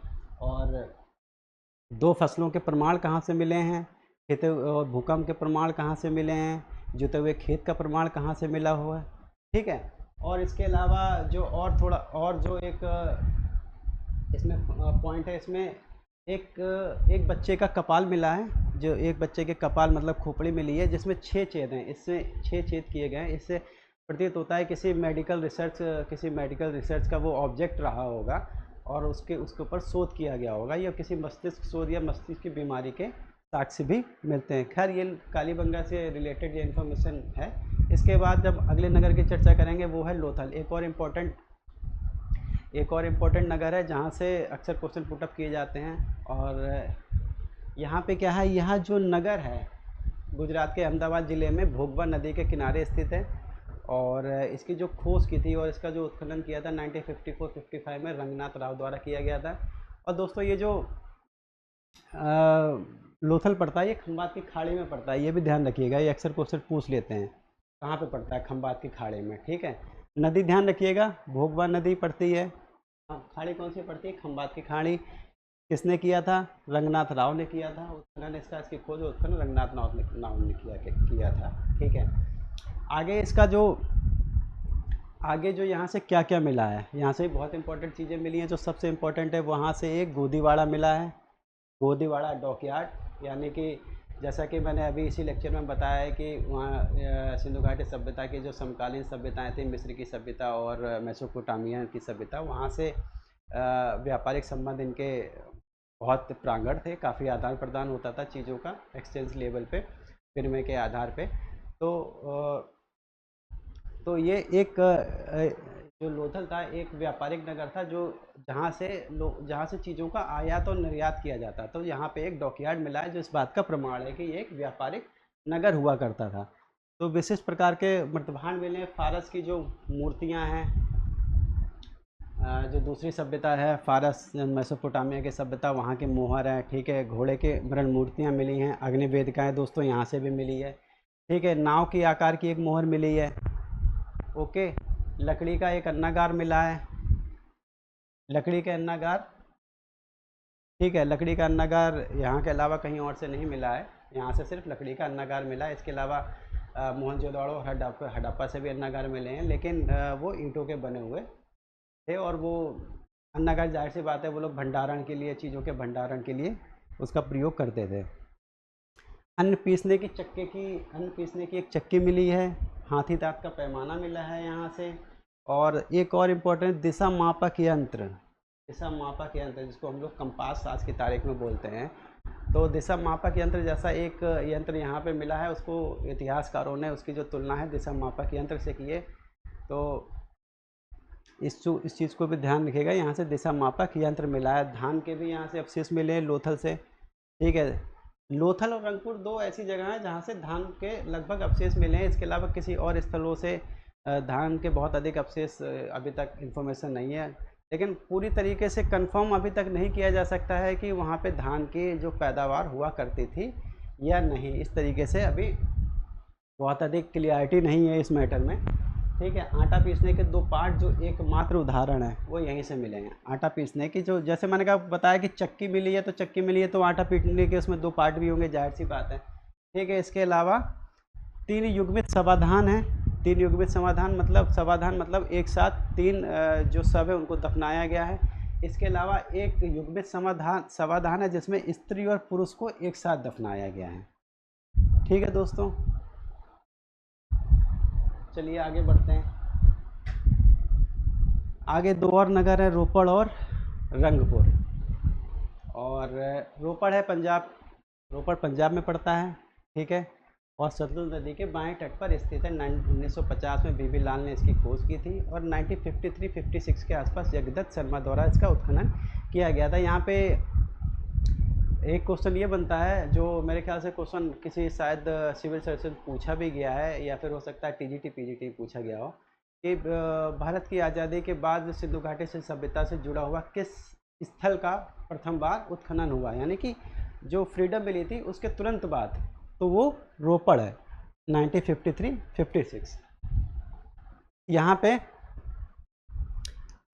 और 2 फसलों के प्रमाण कहाँ से मिले हैं, खेत और भूकंप के प्रमाण कहाँ से मिले हैं, जुते हुए खेत का प्रमाण कहाँ से मिला हुआ है। ठीक है, और इसके अलावा जो एक इसमें पॉइंट है, इसमें एक बच्चे का कपाल मिला है, जो एक बच्चे के कपाल मतलब खोपड़ी मिली है, जिसमें 6 छेद हैं। इसमें 6 छेद किए गए हैं। इससे प्रतीत होता है किसी मेडिकल रिसर्च का वो ऑब्जेक्ट रहा होगा, और उसके ऊपर शोध किया गया होगा, या किसी मस्तिष्क शोध या मस्तिष्क की बीमारी के साक्ष्य भी मिलते हैं। खैर, ये कालीबंगा से रिलेटेड ये इन्फॉर्मेशन है। इसके बाद जब अगले नगर की चर्चा करेंगे वो है लोथल। एक और इम्पोर्टेंट नगर है जहाँ से अक्सर क्वेश्चन पुटअप किए जाते हैं। और यहाँ पे क्या है, यह जो नगर है गुजरात के अहमदाबाद ज़िले में भोगवा नदी के किनारे स्थित है, और इसकी जो खोज की थी और इसका जो उत्खनन किया था 1954-55 में रंगनाथ राव द्वारा किया गया था। और दोस्तों, ये जो लोथल पड़ता है ये खंबात की खाड़ी में पड़ता है, ये भी ध्यान रखिएगा, ये अक्सर क्वेश्चन पूछ लेते हैं कहाँ पे पड़ता है, खंबात की खाड़ी में। ठीक है, नदी ध्यान रखिएगा, भोगवा नदी पड़ती है। खाड़ी कौन सी पड़ती है? खंबात की खाड़ी। किसने किया था? रंगनाथ राव ने किया था उत्खनन। इसकी खोज उत्खनन रंगनाथ राव ने किया था। ठीक है, आगे जो यहाँ से क्या क्या मिला है, यहाँ से बहुत इंपॉर्टेंट चीज़ें मिली हैं। जो सबसे इम्पोर्टेंट है वहाँ से एक गोदीवाड़ा मिला है, गोदीवाड़ा डॉकयार्ड। यानी कि जैसा कि मैंने अभी इसी लेक्चर में बताया है कि वहाँ सिंधु घाटी सभ्यता की जो समकालीन सभ्यताएं थी, मिस्र की सभ्यता और मेसोपोटामिया की सभ्यता, वहाँ से व्यापारिक संबंध इनके बहुत प्रांगण थे, काफ़ी आदान प्रदान होता था चीज़ों का एक्सचेंज लेवल पे, विनिमय के आधार पे। तो ये एक जो लोथल था एक व्यापारिक नगर था, जो जहाँ से चीज़ों का आयात और निर्यात किया जाता। तो यहाँ पे एक डॉकयार्ड मिला है जो इस बात का प्रमाण है कि ये एक व्यापारिक नगर हुआ करता था। तो विशिष्ट प्रकार के मृतभांड मिले, फारस की जो मूर्तियाँ हैं, जो दूसरी सभ्यता है फारस मेसोपोटामिया की सभ्यता, वहाँ के मोहर हैं। ठीक है, घोड़े के मृण मूर्तियाँ मिली हैं। अग्नि वेदिकाएँ दोस्तों यहाँ से भी मिली है। ठीक है, नाव की आकार की एक मोहर मिली है। ओके, लकड़ी का एक अन्नागार मिला है, लकड़ी का अन्नागार। ठीक है, लकड़ी का अन्नागार यहाँ के अलावा कहीं और से नहीं मिला है, यहाँ से सिर्फ लकड़ी का अन्नागार मिला है। इसके अलावा मोहनजोदड़ो और हड़प्पा से भी अन्नागार मिले हैं, लेकिन वो ईंटों के बने हुए थे, और वो अन्नागार जाहिर सी बात है वो लोग भंडारण के लिए, चीज़ों के भंडारण के लिए उसका प्रयोग करते थे। अन्न पीसने की एक चक्की मिली है, हाथी दांत का पैमाना मिला है यहाँ से, और एक और इम्पोर्टेंट दिशा मापक यंत्र, जिसको हम लोग कंपास आज की तारीख में बोलते हैं। तो दिशा मापक यंत्र जैसा एक यंत्र यहाँ पे मिला है, उसको इतिहासकारों ने उसकी जो तुलना है दिशा मापक यंत्र से की है। तो इस चीज़ को भी ध्यान रखिएगा, यहाँ से दिशा मापक यंत्र मिला है। धान के भी यहाँ से अवशेष मिले हैं लोथल से, ठीक है। लोथल और रंगपुर दो ऐसी जगह हैं जहाँ से धान के लगभग अवशेष मिले हैं। इसके अलावा किसी और स्थलों से धान के बहुत अधिक अवशेष अभी तक इन्फॉर्मेशन नहीं है, लेकिन पूरी तरीके से कंफर्म अभी तक नहीं किया जा सकता है कि वहाँ पे धान की जो पैदावार हुआ करती थी या नहीं। इस तरीके से अभी बहुत अधिक क्लियरिटी नहीं है इस मैटर में, ठीक है। आटा पीसने के दो पार्ट जो एकमात्र उदाहरण है वो यहीं से मिले हैं। आटा पीसने की जो, जैसे मैंने कहा बताया कि चक्की मिली है तो आटा पीसने के उसमें दो पार्ट भी होंगे, जाहिर सी बात है, ठीक है। इसके अलावा 3 युग्मित समाधान है। 3 युग्मित समाधान मतलब एक साथ 3 जो शव है उनको दफनाया गया है। इसके अलावा एक युग्मित समाधान है जिसमें स्त्री और पुरुष को एक साथ दफनाया गया है, ठीक है दोस्तों। चलिए आगे बढ़ते हैं। आगे दो और नगर है, रोपड़ और रंगपुर। और रोपड़ है रोपड़ पंजाब में पड़ता है, ठीक है, और सतलुज नदी के बाएं तट पर स्थित है। 1950 में बीबी लाल ने इसकी खोज की थी और 1953-56 के आसपास जगदत्त शर्मा द्वारा इसका उत्खनन किया गया था। यहाँ पे एक क्वेश्चन ये बनता है, जो मेरे ख्याल से क्वेश्चन किसी शायद सिविल सर्जन पूछा भी गया है या फिर हो सकता है टीजीटी पीजीटी पूछा गया हो, कि भारत की आज़ादी के बाद सिंधु घाटी से सभ्यता से जुड़ा हुआ किस स्थल का प्रथम बार उत्खनन हुआ, यानी कि जो फ्रीडम मिली थी उसके तुरंत बाद, तो वो रोपड़ है 1953-56।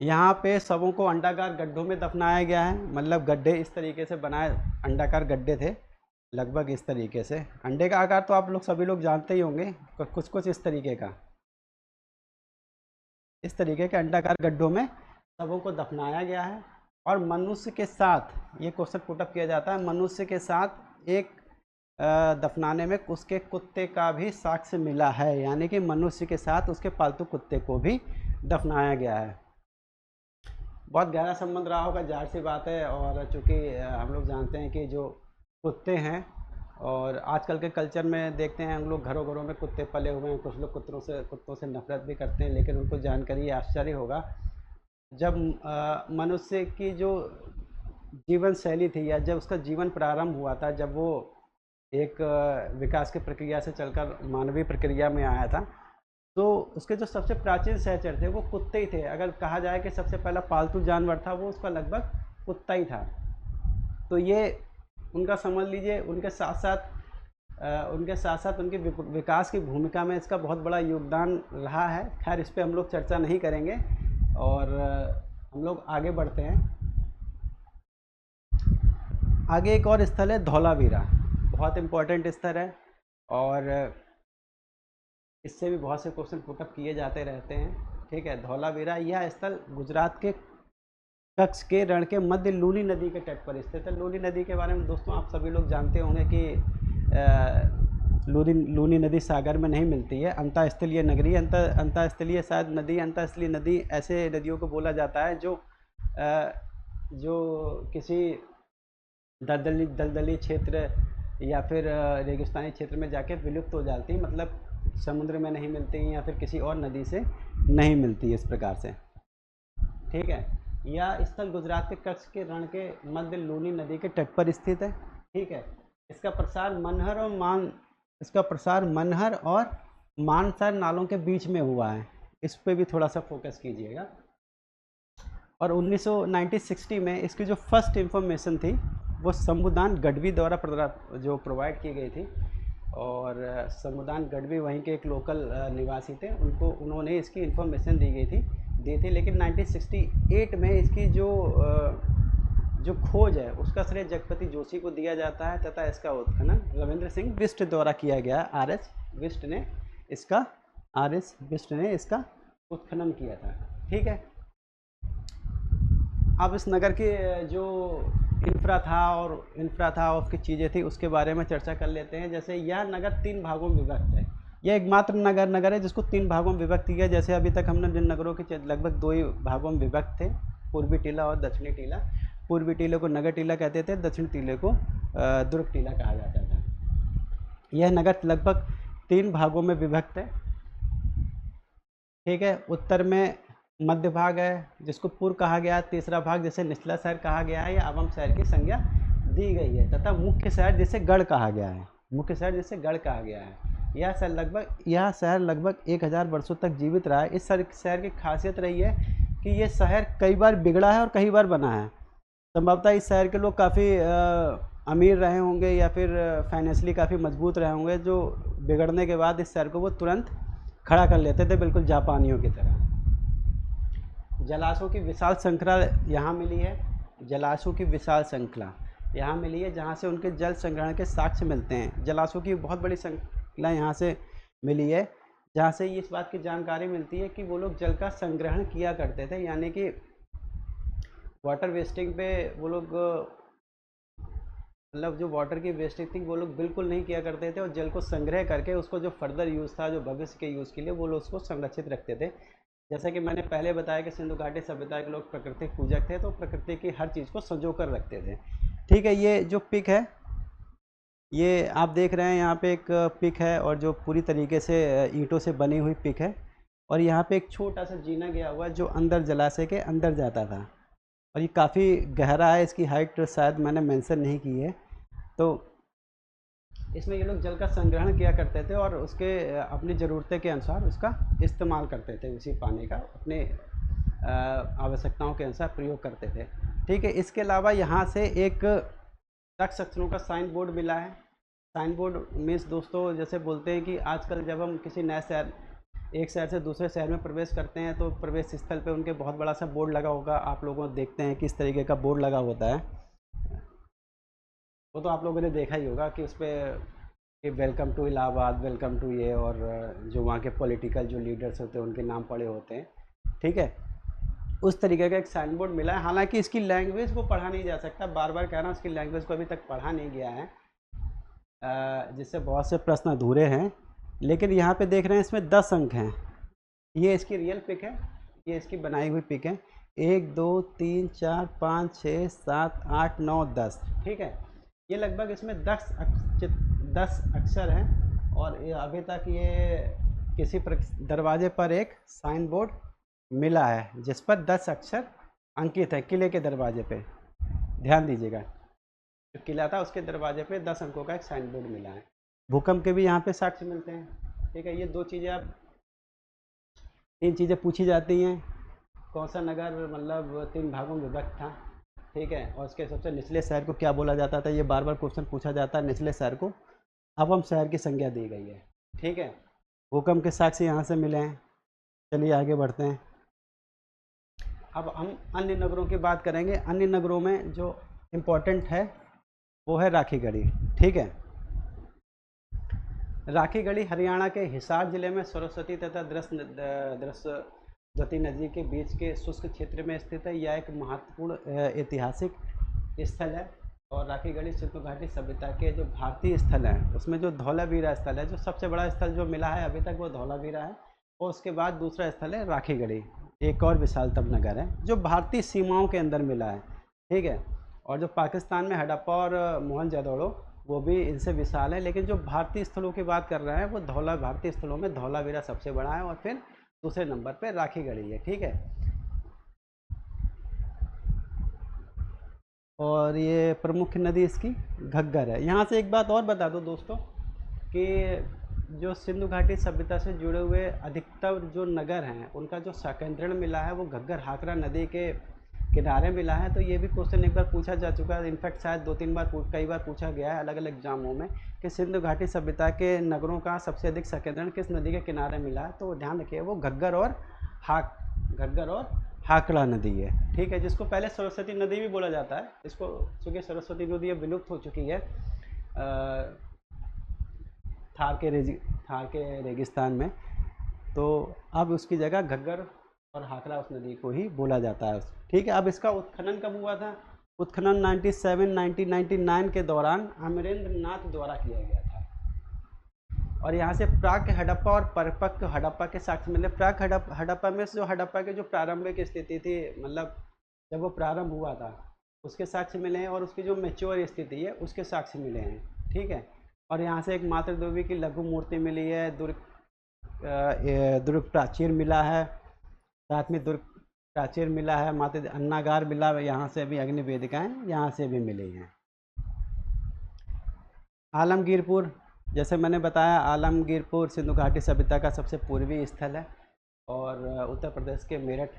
यहाँ पे शवों को अंडाकार गड्ढों में दफनाया गया है। मतलब गड्ढे इस तरीके से बनाए, अंडाकार गड्ढे थे लगभग इस तरीके से। अंडे का आकार तो आप लोग सभी लोग जानते ही होंगे, कुछ इस तरीके के अंडाकार गड्ढों में शवों को दफनाया गया है। और मनुष्य के साथ, ये क्वेश्चन पुटअप किया जाता है, मनुष्य के साथ एक दफनाने में उसके कुत्ते का भी साक्ष्य मिला है, यानी कि मनुष्य के साथ उसके पालतू कुत्ते को भी दफनाया गया है। बहुत गहरा संबंध रहा होगा, जाहिर सी बात है। और चूँकि हम लोग जानते हैं कि जो कुत्ते हैं, और आजकल के कल्चर में देखते हैं हम लोग घरों घरों में कुत्ते पले हुए हैं। कुछ लोग कुत्तों से नफरत भी करते हैं, लेकिन उनको जानकर ये आश्चर्य होगा, जब मनुष्य की जो जीवन शैली थी या जब उसका जीवन प्रारंभ हुआ था, जब वो एक विकास की प्रक्रिया से चलकर मानवीय प्रक्रिया में आया था, तो उसके जो सबसे प्राचीन सहचर थे वो कुत्ते ही थे। अगर कहा जाए कि सबसे पहला पालतू जानवर था वो उसका लगभग कुत्ता ही था। तो ये उनका समझ लीजिए, उनके साथ साथ उनके विकास की भूमिका में इसका बहुत बड़ा योगदान रहा है। खैर इस पर हम लोग चर्चा नहीं करेंगे और हम लोग आगे बढ़ते हैं। आगे एक और स्थल है धौलावीरा, बहुत इम्पोर्टेंट स्थल है और इससे भी बहुत से क्वेश्चन पुटअप किए जाते रहते हैं, ठीक है। धौलावीरा यह स्थल गुजरात के कच्छ के रण के मध्य लूनी नदी के तट पर स्थित है। लूनी नदी के बारे में दोस्तों आप सभी लोग जानते होंगे कि लूनी नदी सागर में नहीं मिलती है, अंतःस्थलीय नगरी, अंतःस्थलीय शायद नदी, अंतःस्थलीय नदी ऐसे नदियों को बोला जाता है जो किसी दलदली क्षेत्र या फिर रेगिस्तानी क्षेत्र में जाके विलुप्त हो जाती है, मतलब समुद्र में नहीं मिलती या फिर किसी और नदी से नहीं मिलती इस प्रकार से, ठीक है। यह स्थल गुजरात के कच्छ के रण के मध्य लूनी नदी के तट पर स्थित है, ठीक है। इसका प्रसार मनहर और मानसर नालों के बीच में हुआ है, इस पे भी थोड़ा सा फोकस कीजिएगा। और 1960 में इसकी जो फर्स्ट इंफॉर्मेशन थी वो शंभुदान गढ़वी द्वारा जो प्रोवाइड की गई थी, और शंभुदान गढ़वी वहीं के एक लोकल निवासी थे, उन्होंने इसकी इंफॉर्मेशन दी थी। लेकिन 1968 में इसकी जो खोज है उसका श्रेय जगपति जोशी को दिया जाता है तथा इसका उत्खनन रविंद्र सिंह बिष्ट द्वारा किया गया। आर.एस. बिष्ट ने इसका उत्खनन किया था, ठीक है। अब इस नगर के जो इंफ्रा था और उसकी चीज़ें थी उसके बारे में चर्चा कर लेते हैं। जैसे यह नगर 3 भागों में विभक्त है। यह एकमात्र नगर है जिसको 3 भागों में विभक्त किया। जैसे अभी तक हमने जिन नगरों के लगभग 2 ही भागों में विभक्त थे, पूर्वी टीला और दक्षिणी टीला। पूर्वी टीले को नगर टीला कहते थे, दक्षिणी टीले को दुर्ग टीला कहा जाता था। यह नगर लगभग 3 भागों में विभक्त है। ठीक है, उत्तर में मध्य भाग है जिसको पूर्व कहा गया है, तीसरा भाग जिसे निचला शहर कहा गया है या अवम शहर की संज्ञा दी गई है, तथा मुख्य शहर जिसे गढ़ कहा गया है। मुख्य शहर जिसे गढ़ कहा गया है। यह शहर लगभग 1000 वर्षों तक जीवित रहा है। इस शहर की खासियत रही है कि ये शहर कई बार बिगड़ा है और कई बार बना है। संभवतः इस शहर के लोग काफ़ी अमीर रहे होंगे या फिर फाइनेंशियली काफ़ी मजबूत रहे होंगे, जो बिगड़ने के बाद इस शहर को वो तुरंत खड़ा कर लेते थे, बिल्कुल जापानियों की तरह। जलाशयों की विशाल श्रृंखला यहाँ मिली है। जलाशयों की विशाल श्रृंखला यहाँ मिली है जहाँ से उनके जल संग्रहण के साक्ष्य मिलते हैं। जलाशयों की बहुत बड़ी श्रृंखला यहाँ से मिली है जहाँ से इस बात की जानकारी मिलती है कि वो लोग जल का संग्रहण किया करते थे, यानी कि वाटर वेस्टिंग पे वो लोग मतलब जो वाटर की वेस्टिंग थी वो लोग बिल्कुल नहीं किया करते थे और जल को संग्रह करके उसको जो फर्दर यूज़ था, जो भविष्य के यूज़ के लिए वो लोग उसको संरक्षित रखते थे। जैसा कि मैंने पहले बताया कि सिंधु घाटी सभ्यता के लोग प्राकृतिक पूजक थे, तो प्रकृति की हर चीज़ को संजो कर रखते थे। ठीक है, ये जो पिक है ये आप देख रहे हैं, यहाँ पे एक पिक है और जो पूरी तरीके से ईंटों से बनी हुई पिक है, और यहाँ पे एक छोटा सा जीना गया हुआ है जो अंदर जलाशय के अंदर जाता था, और ये काफ़ी गहरा है। इसकी हाइट शायद मैंने मेंशन नहीं की है। तो इसमें ये लोग जल का संग्रहण किया करते थे और उसके अपनी ज़रूरतें के अनुसार उसका इस्तेमाल करते थे, उसी पानी का अपने आवश्यकताओं के अनुसार प्रयोग करते थे। ठीक है, इसके अलावा यहाँ से एक तख्त अक्षरों का साइन बोर्ड मिला है। साइन बोर्ड मीन्स दोस्तों, जैसे बोलते हैं कि आजकल जब हम किसी नए शहर, एक शहर से दूसरे शहर में प्रवेश करते हैं तो प्रवेश स्थल पे उनके बहुत बड़ा सा बोर्ड लगा होगा। आप लोगों देखते हैं किस तरीके का बोर्ड लगा होता है, वो तो आप लोगों ने देखा ही होगा कि उस पर कि welcome to Allahabad, welcome to ये, और जो वहाँ के पॉलिटिकल जो लीडर्स होते हैं उनके नाम पड़े होते हैं। ठीक है, उस तरीके का एक साइन बोर्ड मिला है। हालांकि इसकी लैंग्वेज को पढ़ा नहीं जा सकता, बार बार कह रहा हूँ, इसकी लैंग्वेज को अभी तक पढ़ा नहीं गया है, जिससे बहुत से प्रश्न अधूरे हैं। लेकिन यहाँ पे देख रहे हैं इसमें 10 अंक हैं। ये इसकी रियल पिक है, ये इसकी बनाई हुई पिक है। 1 2 3 4 5 6 7 8 9 10। ठीक है, ये लगभग इसमें 10 अक्षर हैं, और ये अभी तक ये किसी दरवाजे पर एक साइन बोर्ड मिला है जिस पर 10 अक्षर अंकित है। किले के दरवाजे पे ध्यान दीजिएगा, जो किला था उसके दरवाजे पे 10 अंकों का एक साइन बोर्ड मिला है। भूकंप के भी यहाँ पे साक्ष्य मिलते हैं। ठीक है, ये 2 चीज़ें आप 3 चीज़ें पूछी जाती हैं। कौन सा नगर मतलब 3 भागों में विभक्त था, ठीक है, और उसके सबसे निचले शहर को क्या बोला जाता था, ये बार बार क्वेश्चन पूछा जाता है। निचले शहर को अवम शहर की संज्ञा दी गई है। ठीक है, भूकंप के साक्ष्य यहाँ से मिले हैं। चलिए आगे बढ़ते हैं। अब हम अन्य नगरों की बात करेंगे। अन्य नगरों में जो इम्पोर्टेंट है वो है राखीगढ़ी। ठीक है, राखीगढ़ी हरियाणा के हिसार जिले में सरस्वती तथा दृश्यवती नदी के बीच के शुष्क क्षेत्र में स्थित है। यह एक महत्वपूर्ण ऐतिहासिक स्थल है, और राखीगढ़ी सिंधु घाटी सभ्यता के जो भारतीय स्थल हैं उसमें जो धौलावीरा स्थल है, जो सबसे बड़ा स्थल जो मिला है अभी तक वो धौलावीरा है, और उसके बाद दूसरा स्थल है राखीगढ़ी, एक और विशालतम नगर है जो भारतीय सीमाओं के अंदर मिला है। ठीक है, और जो पाकिस्तान में हड़प्पा और मोहनजोदड़ो वो भी इनसे विशाल है, लेकिन जो भारतीय स्थलों की बात कर रहे हैं वो भारतीय स्थलों में धौलावीरा सबसे बड़ा है, और फिर दूसरे नंबर पे राखीगढ़ी है। ठीक है, और ये प्रमुख नदी इसकी घग्गर है। यहाँ से एक बात और बता दो दोस्तों कि जो सिंधु घाटी सभ्यता से जुड़े हुए अधिकतर जो नगर हैं उनका जो संकेंद्रण मिला है वो घग्गर हाकरा नदी के किनारे मिला है। तो ये भी क्वेश्चन एक बार पूछा जा चुका है, इनफैक्ट शायद 2-3 बार कई बार पूछा गया है अलग अलग एग्जामों में कि सिंधु घाटी सभ्यता के नगरों का सबसे अधिक संकेंद्रण किस नदी के किनारे मिला है। तो ध्यान रखिए वो घग्गर और हाकड़ा नदी है। ठीक है, जिसको पहले सरस्वती नदी भी बोला जाता है। इसको चूँकि सरस्वती नदी अब विलुप्त हो चुकी है थार के रेगिस्तान में, तो अब उसकी जगह घग्गर और हाकरा उस नदी को ही बोला जाता है। ठीक है, अब इसका उत्खनन कब हुआ था? उत्खनन 1999 के दौरान अमरेंद्र नाथ द्वारा किया गया था। और यहाँ से प्राक हड़प्पा और परिपक्व हड़प्पा के साक्ष्य मिले। प्राक हड़प्पा में जो हड़प्पा की जो प्रारंभिक स्थिति थी, मतलब जब वो प्रारंभ हुआ था, उसके साक्ष्य मिले हैं, और उसकी जो मैच्योर स्थिति है उसके साक्ष्य मिले हैं। ठीक है, और यहाँ से एक मातृदेवी की लघु मूर्ति मिली है, दुर्ग प्राचीर मिला है, साथ में दुर्ग प्राचीर मिला है, माता अन्नागार मिला, यहाँ से भी अग्नि वेदिकाएँ यहाँ से भी मिली हैं। आलमगीरपुर, जैसे मैंने बताया, आलमगीरपुर सिंधु घाटी सभ्यता का सबसे पूर्वी स्थल है, और उत्तर प्रदेश के मेरठ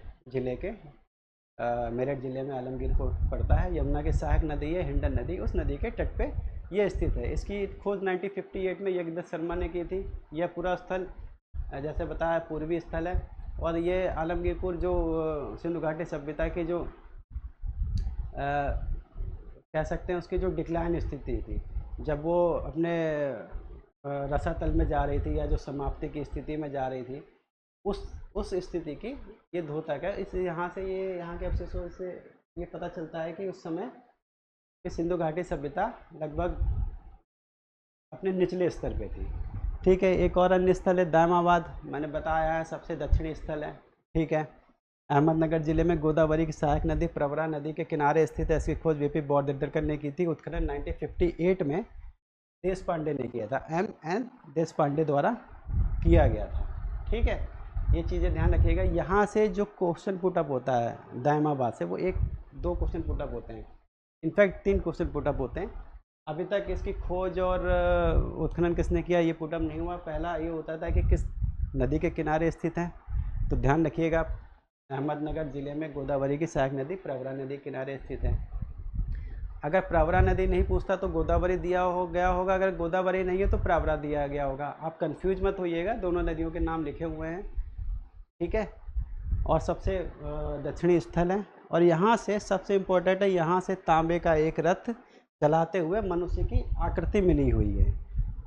ज़िले में आलमगीरपुर पड़ता है। यमुना की सहायक नदी है हिंडन नदी, उस नदी के तट पे ये स्थित है। इसकी खोज 1958 में यज्ञदत्त शर्मा ने की थी। यह पूरा स्थल जैसे बताया पूर्वी स्थल है, और ये आलमगीरपुर जो सिंधु घाटी सभ्यता की जो कह सकते हैं उसकी जो डिक्लाइन स्थिति थी, जब वो अपने रसातल में जा रही थी, या जो समाप्ति की स्थिति में जा रही थी, उस स्थिति की ये द्योतक है। इस यहाँ से ये यहाँ के अवशेषों से ये पता चलता है कि उस समय कि सिंधु घाटी सभ्यता लगभग अपने निचले स्तर पे थी। ठीक है, एक और अन्य स्थल है दामाबाद, मैंने बताया है सबसे दक्षिणी स्थल है। ठीक है, अहमदनगर जिले में गोदावरी की सहायक नदी प्रवरा नदी के किनारे स्थित है। इसकी खोज वीपी बॉर्डर ने की थी। उत्खनन 1958 में देश पांडे ने किया था, एम देश पांडे द्वारा किया गया था। ठीक है, ये चीज़ें ध्यान रखिएगा। यहाँ से जो क्वेश्चन पुटअप होता है दामाबाद से, वो 1-2 क्वेश्चन पुटअप होते हैं, इनफैक्ट 3 क्वेश्चन पुटअप होते हैं। अभी तक इसकी खोज और उत्खनन किसने किया ये पुटअप नहीं हुआ। पहला ये होता था कि किस नदी के किनारे स्थित है, तो ध्यान रखिएगा अहमदनगर ज़िले में गोदावरी की सहायक नदी प्रवरा नदी के किनारे स्थित है। अगर प्रवरा नदी नहीं पूछता तो गोदावरी दिया गया होगा, अगर गोदावरी नहीं है तो प्रवरा दिया गया होगा। आप कंफ्यूज मत होइएगा, दोनों नदियों के नाम लिखे हुए हैं। ठीक है, और सबसे दक्षिणी स्थल है, और यहाँ से सबसे इम्पोर्टेंट है, यहाँ से तांबे का एक रथ चलाते हुए मनुष्य की आकृति मिली हुई है।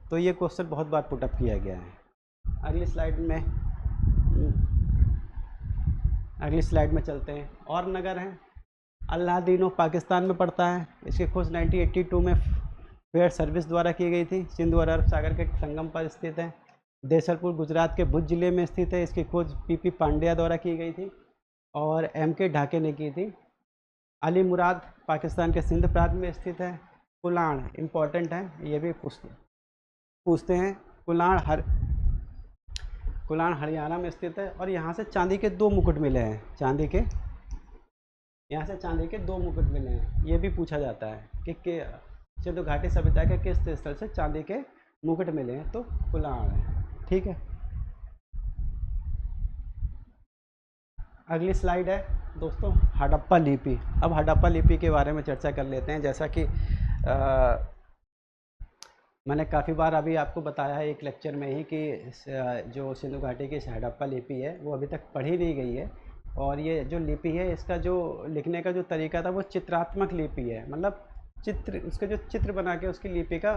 तो ये क्वेश्चन बहुत बार पुटअप किया गया है। अगली स्लाइड में चलते हैं। और नगर हैं, अल्लादीनो पाकिस्तान में पड़ता है। इसकी खोज 1982 में फेयर सर्विस द्वारा की गई थी। सिंधु और अरब सागर के संगम पर स्थित है। देसरपुर गुजरात के भुज जिले में स्थित है। इसकी खोज पीपी पांड्या द्वारा की गई थी और एमके ढाके ने की थी। अली मुराद पाकिस्तान के सिंध प्रांत में स्थित है। कुलाण इम्पॉर्टेंट है, ये भी पूछते हैं। कुलाण हरियाणा में स्थित है, और यहाँ से चांदी के 2 मुकुट मिले हैं। यहाँ से चांदी के 2 मुकुट मिले हैं, ये भी पूछा जाता है कि सिंधु घाटी सभ्यता के किस स्थल से चांदी के मुकुट मिले हैं, तो कुलाण है। ठीक है, अगली स्लाइड है दोस्तों हड़प्पा लिपि। अब हड़प्पा लिपि के बारे में चर्चा कर लेते हैं। जैसा कि मैंने काफ़ी बार अभी आपको बताया है एक लेक्चर में ही कि जो सिंधु घाटी की हड़प्पा लिपि है वो अभी तक पढ़ी नहीं गई है, और ये जो लिपि है इसका जो लिखने का जो तरीका था वो चित्रात्मक लिपि है, मतलब उसके जो चित्र बना के उसकी लिपि का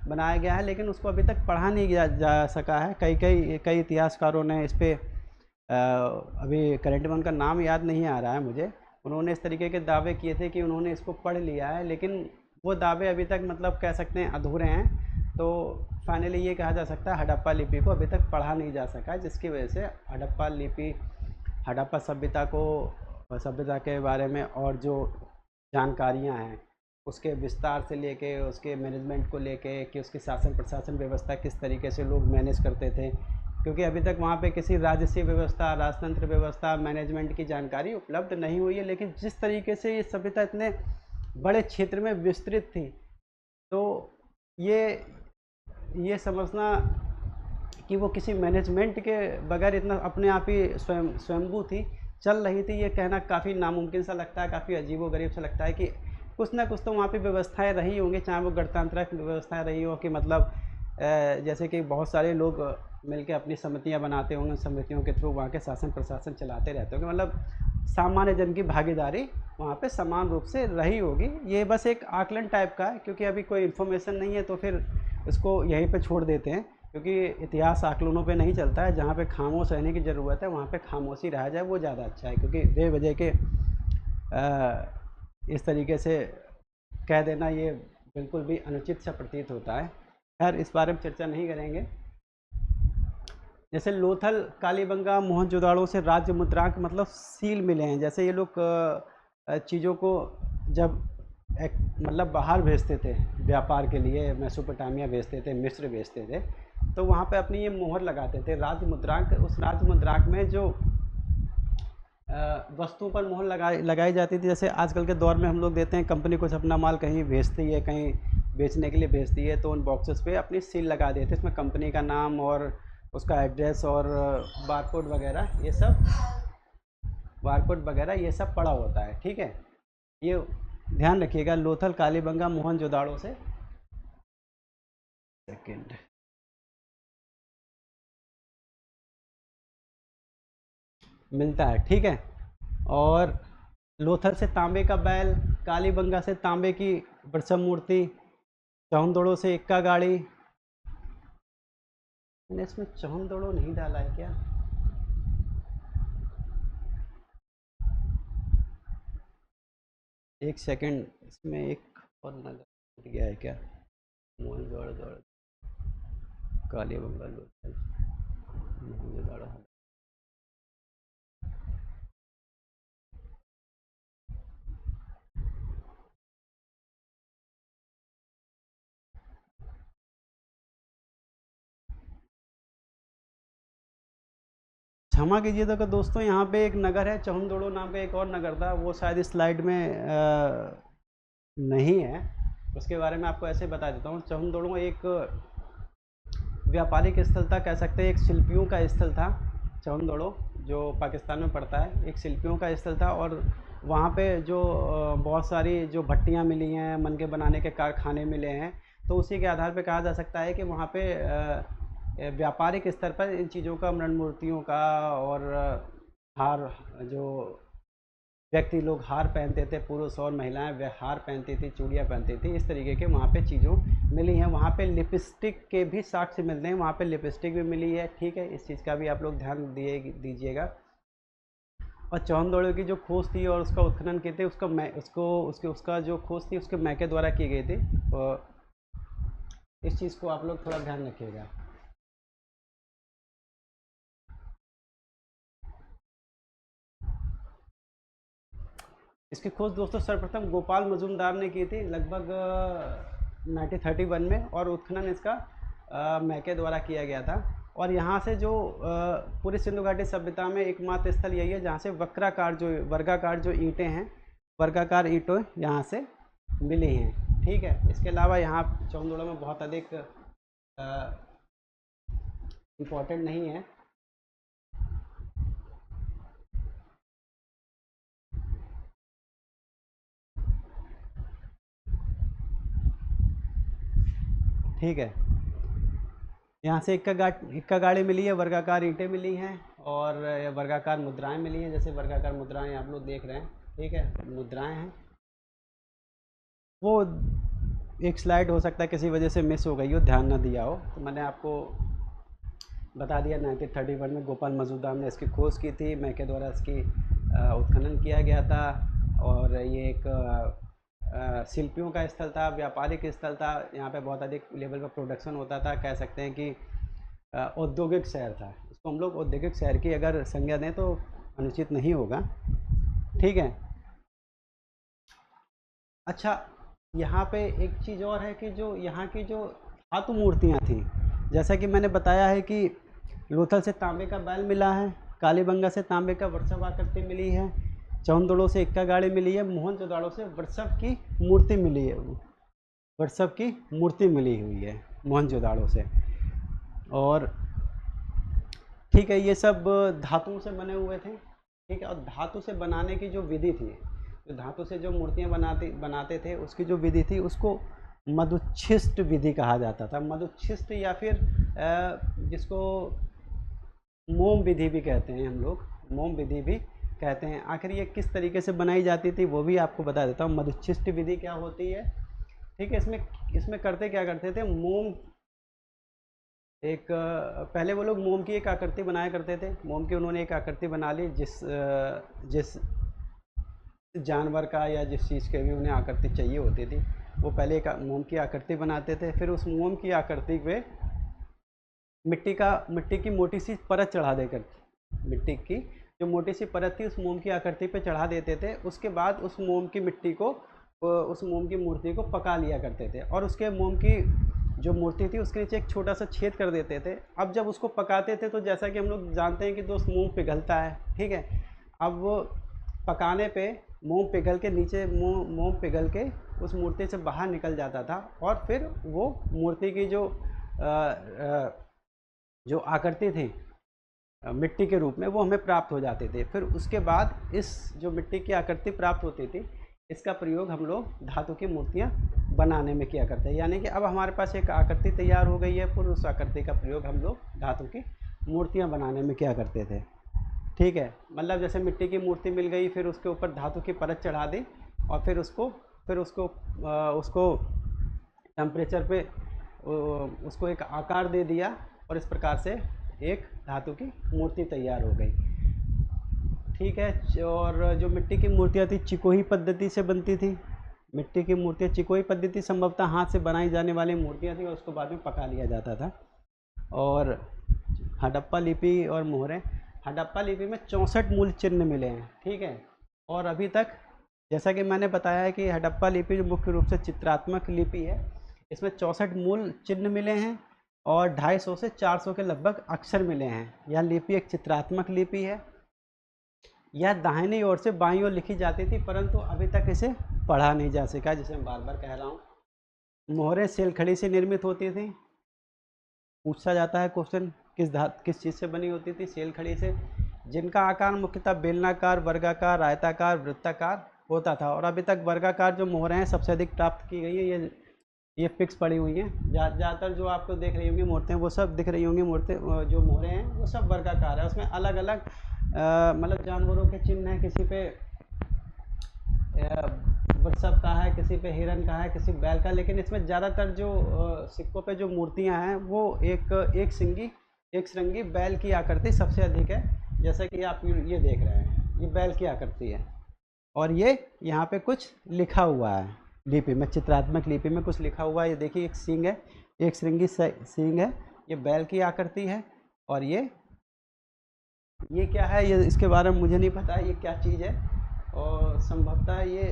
बनाया गया है, लेकिन उसको अभी तक पढ़ा नहीं जा सका है। कई इतिहासकारों ने इस पर अभी करंट में उनका नाम याद नहीं आ रहा है मुझे, उन्होंने इस तरीके के दावे किए थे कि उन्होंने इसको पढ़ लिया है, लेकिन वो दावे अभी तक मतलब कह सकते हैं अधूरे हैं। तो फाइनली ये कहा जा सकता है हड़प्पा लिपि को अभी तक पढ़ा नहीं जा सका है, जिसकी वजह से हड़प्पा लिपि हड़प्पा सभ्यता के बारे में और जो जानकारियाँ हैं उसके विस्तार से लेके उसके मैनेजमेंट को लेके कि उसकी शासन प्रशासन व्यवस्था किस तरीके से लोग मैनेज करते थे, क्योंकि अभी तक वहाँ पे किसी राजस्व व्यवस्था, राजतंत्र व्यवस्था, मैनेजमेंट की जानकारी उपलब्ध नहीं हुई है। लेकिन जिस तरीके से ये सभ्यता इतने बड़े क्षेत्र में विस्तृत थी, तो ये समझना कि वो किसी मैनेजमेंट के बगैर इतना अपने आप ही स्वयंभू थी, चल रही थी, ये कहना काफ़ी नामुमकिन सा लगता है, काफ़ी अजीबोगरीब सा लगता है कि कुछ ना कुछ तो वहाँ पे व्यवस्थाएं रही होंगी, चाहे वो गणतांत्रिक व्यवस्थाएं रही हो कि मतलब जैसे कि बहुत सारे लोग मिलके अपनी समितियां बनाते होंगे, समितियों के थ्रू वहाँ के शासन प्रशासन चलाते रहते होंगे, मतलब सामान्य जन की भागीदारी वहाँ पे समान रूप से रही होगी। ये बस एक आकलन टाइप का है, क्योंकि अभी कोई इन्फॉर्मेशन नहीं है तो फिर इसको यहीं पे छोड़ देते हैं। क्योंकि इतिहास आकलनों पे नहीं चलता है। जहाँ पे खामोश रहने की ज़रूरत है वहाँ पे खामोशी रहा जाए, वो ज़्यादा अच्छा है। क्योंकि बेवजह के इस तरीके से कह देना ये बिल्कुल भी अनुचित सा प्रतीत होता है। खैर इस बारे में चर्चा नहीं करेंगे। जैसे लोथल, कालीबंगा, मोहनजोदाड़ो से राज्य मुद्रांक मतलब सील मिले हैं। जैसे ये लोग चीज़ों को जब मतलब बाहर भेजते थे व्यापार के लिए, मेसोपोटामिया भेजते थे, मिस्र भेजते थे, तो वहाँ पे अपनी ये मोहर लगाते थे राज्य मुद्रांक। उस राज्य मुद्रांक में जो वस्तुओं पर मोहर लगाई जाती थी। जैसे आजकल के दौर में हम लोग देते हैं, कंपनी कुछ अपना माल कहीं भेजती है, कहीं बेचने के लिए भेजती है, तो उन बॉक्सेस पे अपनी सील लगा देते हैं। इसमें कंपनी का नाम और उसका एड्रेस और बारकोड वगैरह ये सब पड़ा होता है। ठीक है, ये ध्यान रखिएगा। लोथल, कालीबंगा, मोहनजोदाड़ो से सेकंड मिलता है। ठीक है, और लोथल से तांबे का बैल, कालीबंगा से तांबे की वृषभ मूर्ति, चौंदोड़ो से इक्का गाड़ी। मैंने इसमें चौंदोड़ो नहीं डाला है क्या? एक सेकंड, इसमें एक और नजर गया है क्या? मोहनजोदड़ो, कालीबंगा, लोथल, मोहनजोदड़ो। क्षमा कीजिएगा तो दोस्तों, यहाँ पे एक नगर है चौंदोड़ो नाम का, एक और नगर था, वो शायद इस स्लाइड में नहीं है। उसके बारे में आपको ऐसे बता देता हूँ। चौंदोड़ो एक व्यापारिक स्थल था, कह सकते हैं एक शिल्पियों का स्थल था। चौंदोड़ो जो पाकिस्तान में पड़ता है, एक शिल्पियों का स्थल था। और वहाँ पे जो बहुत सारी जो भट्टियाँ मिली हैं, मन के बनाने के कारखाने मिले हैं, तो उसी के आधार पे कहा जा सकता है कि वहाँ पे व्यापारिक स्तर पर इन चीज़ों का, मृण मूर्तियों का और हार, जो व्यक्ति लोग हार पहनते थे, पुरुष और महिलाएं वे हार पहनती थी, चूड़ियाँ पहनती थी, इस तरीके के वहाँ पे चीज़ों मिली हैं। वहाँ पे लिपस्टिक के भी साक्ष्य मिलते हैं, वहाँ पे लिपस्टिक भी मिली है। ठीक है, इस चीज़ का भी आप लोग ध्यान दीजिएगा। और चौंदोड़ो की जो खोज थी और उसका उत्खनन किए थे, उसका मै उसको उसके उसका जो खोज थी उसके मैके द्वारा की गई थी। और इस चीज़ को आप लोग थोड़ा ध्यान रखिएगा। इसकी खोज दोस्तों सर्वप्रथम गोपाल मजूमदार ने की थी लगभग 1931 में, और उत्खनन इसका मैके द्वारा किया गया था। और यहाँ से जो पूरी सिंधु घाटी सभ्यता में एकमात्र स्थल यही है जहाँ से वर्गाकार जो ईंटें हैं, वर्गाकार ईंटें यहाँ से मिली हैं। ठीक है, इसके अलावा यहाँ चौंदोड़ो में बहुत अधिक इम्पोर्टेंट नहीं है। ठीक है, यहाँ से इक्का गाड़ी मिली है, वर्गाकार ईंटें मिली हैं, और वर्गाकार मुद्राएं मिली हैं। जैसे वर्गाकार मुद्राएं आप लोग देख रहे हैं। ठीक है, मुद्राएं हैं। वो एक स्लाइड हो सकता है किसी वजह से मिस हो गई हो, ध्यान ना दिया हो, तो मैंने आपको बता दिया। 1931 में गोपाल मजूमदार ने इसकी खोज की थी, मैके द्वारा इसकी उत्खनन किया गया था। और ये एक शिल्पियों का स्थल था, व्यापारिक स्थल था। यहाँ पे बहुत अधिक लेवल पर प्रोडक्शन होता था, कह सकते हैं कि औद्योगिक शहर था। इसको हम लोग औद्योगिक शहर की अगर संज्ञा दें तो अनुचित नहीं होगा। ठीक है, अच्छा, यहाँ पे एक चीज़ और है कि जो यहाँ की जो धातु मूर्तियाँ थी, जैसा कि मैंने बताया है कि लोथल से तांबे का बैल मिला है, कालीबंगा से तांबे का वृषभ आकृति मिली है, चौंदोड़ो से इक्का गाड़ी मिली है, मोहनजोदाड़ो से वृषभ की मूर्ति मिली है, वृषभ की मूर्ति मिली हुई है मोहनजोदाड़ो से। और ठीक है, ये सब धातुओं से बने हुए थे। ठीक है, और धातु से बनाने की जो विधि थी, जो धातु से जो मूर्तियाँ बनाते थे, उसकी जो विधि थी उसको मधुच्छिष्ट विधि कहा जाता था। मधुच्छिष्ट या फिर जिसको मोम विधि भी कहते हैं हम लोग, मोम विधि भी कहते हैं। आखिर ये किस तरीके से बनाई जाती थी वो भी आपको बता देता हूँ। मधुच्छिष्ट विधि क्या होती है? ठीक है, इसमें करते क्या करते थे, मोम पहले वो लोग मोम की एक आकृति बनाया करते थे। मोम की उन्होंने एक आकृति बना ली, जिस जानवर का या जिस चीज़ के भी उन्हें आकृति चाहिए होती थी, वो पहले एक मोम की आकृति बनाते थे। फिर उस मोम की आकृति पे मिट्टी की मोटी सी परत चढ़ा देकर, मिट्टी की जो मोटी सी परत थी उस मोम की आकृति पे चढ़ा देते थे। उसके बाद उस मोम की मिट्टी को, उस मोम की मूर्ति को पका लिया करते थे, और उसके मोम की जो मूर्ति थी उसके नीचे एक छोटा सा छेद कर देते थे। अब जब उसको पकाते थे तो जैसा कि हम लोग जानते हैं कि दोस्त मोम पिघलता है, ठीक है। अब वो पकाने पे मोम पिघल के नीचे, मोम पिघल के उस मूर्ति से बाहर निकल जाता था, और फिर वो मूर्ति की जो आकृति थी मिट्टी के रूप में, वो हमें प्राप्त हो जाते थे। फिर उसके बाद इस जो मिट्टी की आकृति प्राप्त होती थी, इसका प्रयोग हम लोग धातु की मूर्तियाँ बनाने में किया करते हैं। यानी कि अब हमारे पास एक आकृति तैयार हो गई है, फिर उस आकृति का प्रयोग हम लोग धातु की मूर्तियाँ बनाने में किया करते थे, ठीक है। मतलब जैसे मिट्टी की मूर्ति मिल गई, फिर उसके ऊपर धातु की परत चढ़ा दी, और फिर उसको टेम्परेचर पे उसको एक आकार दे दिया, और इस प्रकार से एक धातु की मूर्ति तैयार हो गई, ठीक है। और जो मिट्टी की मूर्तियाँ थी चिकोही पद्धति से बनती थी। मिट्टी की मूर्तियाँ चिकोही पद्धति संभवतः हाथ से बनाई जाने वाली मूर्तियाँ थी, और उसको बाद में पका लिया जाता था। और हड़प्पा लिपि और मोहरें, हड़प्पा लिपि में 64 मूल चिन्ह मिले हैं, ठीक है। और अभी तक जैसा कि मैंने बताया है कि हड़प्पा लिपि जो मुख्य रूप से चित्रात्मक लिपि है, इसमें 64 मूल चिन्ह मिले हैं, और 250 से 400 के लगभग अक्षर मिले हैं। यह लिपि एक चित्रात्मक लिपि है। यह दाहिनी ओर से बाईं ओर लिखी जाती थी, परंतु अभी तक इसे पढ़ा नहीं जा सका, जिसे मैं बार बार कह रहा हूँ। मोहरें सेलखड़ी से निर्मित होती थी। पूछा जाता है क्वेश्चन, किस चीज़ से बनी होती थी? सेलखड़ी से, जिनका आकार मुख्यतः बेलनाकार, वर्गाकार, आयताकार, वृत्ताकार होता था। और अभी तक वर्गाकार जो मोहरें हैं सबसे अधिक प्राप्त की गई है, ये फिक्स पड़ी हुई हैं। ज़्यादातर जो आपको देख रही होंगी मूर्तें, वो सब दिख रही होंगी मूर्तें, जो मोहरें हैं वो सब वर्गाकार है। उसमें अलग अलग मतलब जानवरों के चिन्ह हैं, किसी पे वृषभ का है, किसी पे हिरन का है, किसी बैल का, लेकिन इसमें ज़्यादातर जो सिक्कों पे जो मूर्तियां हैं वो एक श्रृंगी बैल की आकृति सबसे अधिक है। जैसा कि आप ये देख रहे हैं, ये बैल की आकृति है, और ये यहाँ पे कुछ लिखा हुआ है लिपि में, चित्रात्मक लिपि में कुछ लिखा हुआ है। ये देखिए, एक सींग है, एक श्रृंगी सींग है, ये बैल की आकृति है। और ये क्या है, ये इसके बारे में मुझे नहीं पता ये क्या चीज़ है, और संभवतः ये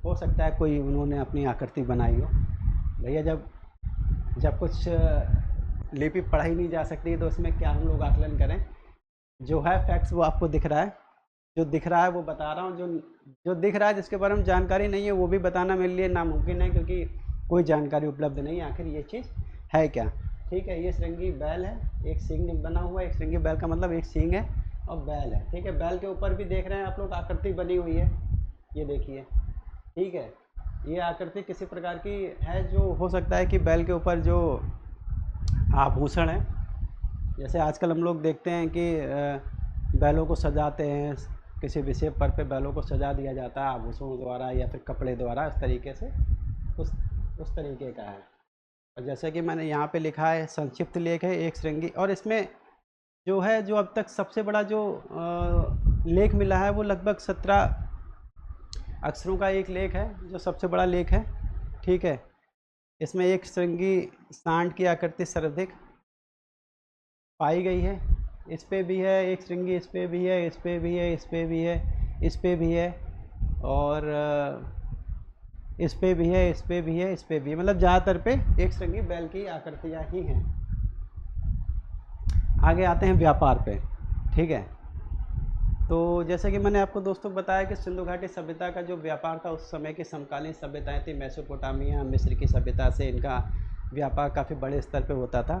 हो सकता है कोई उन्होंने अपनी आकृति बनाई हो। भैया जब कुछ लिपि पढ़ाई नहीं जा सकती तो इसमें क्या हम लोग आकलन करें। जो है फैक्ट्स वो आपको दिख रहा है, जो दिख रहा है वो बता रहा हूँ। जो दिख रहा है, जिसके बारे में जानकारी नहीं है, वो भी बताना मेरे लिए नामुमकिन है, क्योंकि कोई जानकारी उपलब्ध नहीं है आखिर ये चीज़ है क्या, ठीक है। ये श्रृंगी बैल है, एक सींग बना हुआ है। एक श्रृंगी बैल का मतलब एक सींग है और बैल है, ठीक है। बैल के ऊपर भी देख रहे हैं आप लोग आकृति बनी हुई है, ये देखिए, ठीक है। ये आकृति किसी प्रकार की है, जो हो सकता है कि बैल के ऊपर जो आभूषण है, जैसे आजकल हम लोग देखते हैं कि बैलों को सजाते हैं, किसी विशेष पर्व पे बैलों को सजा दिया जाता है आभूषणों द्वारा या फिर कपड़े द्वारा, इस तरीके से उस तरीके का है। और जैसे कि मैंने यहाँ पे लिखा है, संक्षिप्त लेख है एक श्रृंगी, और इसमें जो है, जो अब तक सबसे बड़ा जो लेख मिला है वो लगभग 17 अक्षरों का एक लेख है, जो सबसे बड़ा लेख है, ठीक है। इसमें एक श्रृंगी सांड की आकृति सर्वाधिक पाई गई है। इस पे भी है एक श्रृंगी, इस पे भी है, इस पे भी है, इस पे भी है, इस पे भी है, और इस पे भी है, इस पे भी है, इस पे भी है। मतलब ज़्यादातर पे एक श्रृंगी बैल की आकृतियाँ ही हैं। आगे आते हैं व्यापार पे, ठीक है। तो जैसे कि मैंने आपको दोस्तों बताया कि सिंधु घाटी सभ्यता का जो व्यापार था, उस समय की समकालीन सभ्यताएं थी, मेसोपोटामिया, मिस्र की सभ्यता से इनका व्यापार काफ़ी बड़े स्तर पे होता था।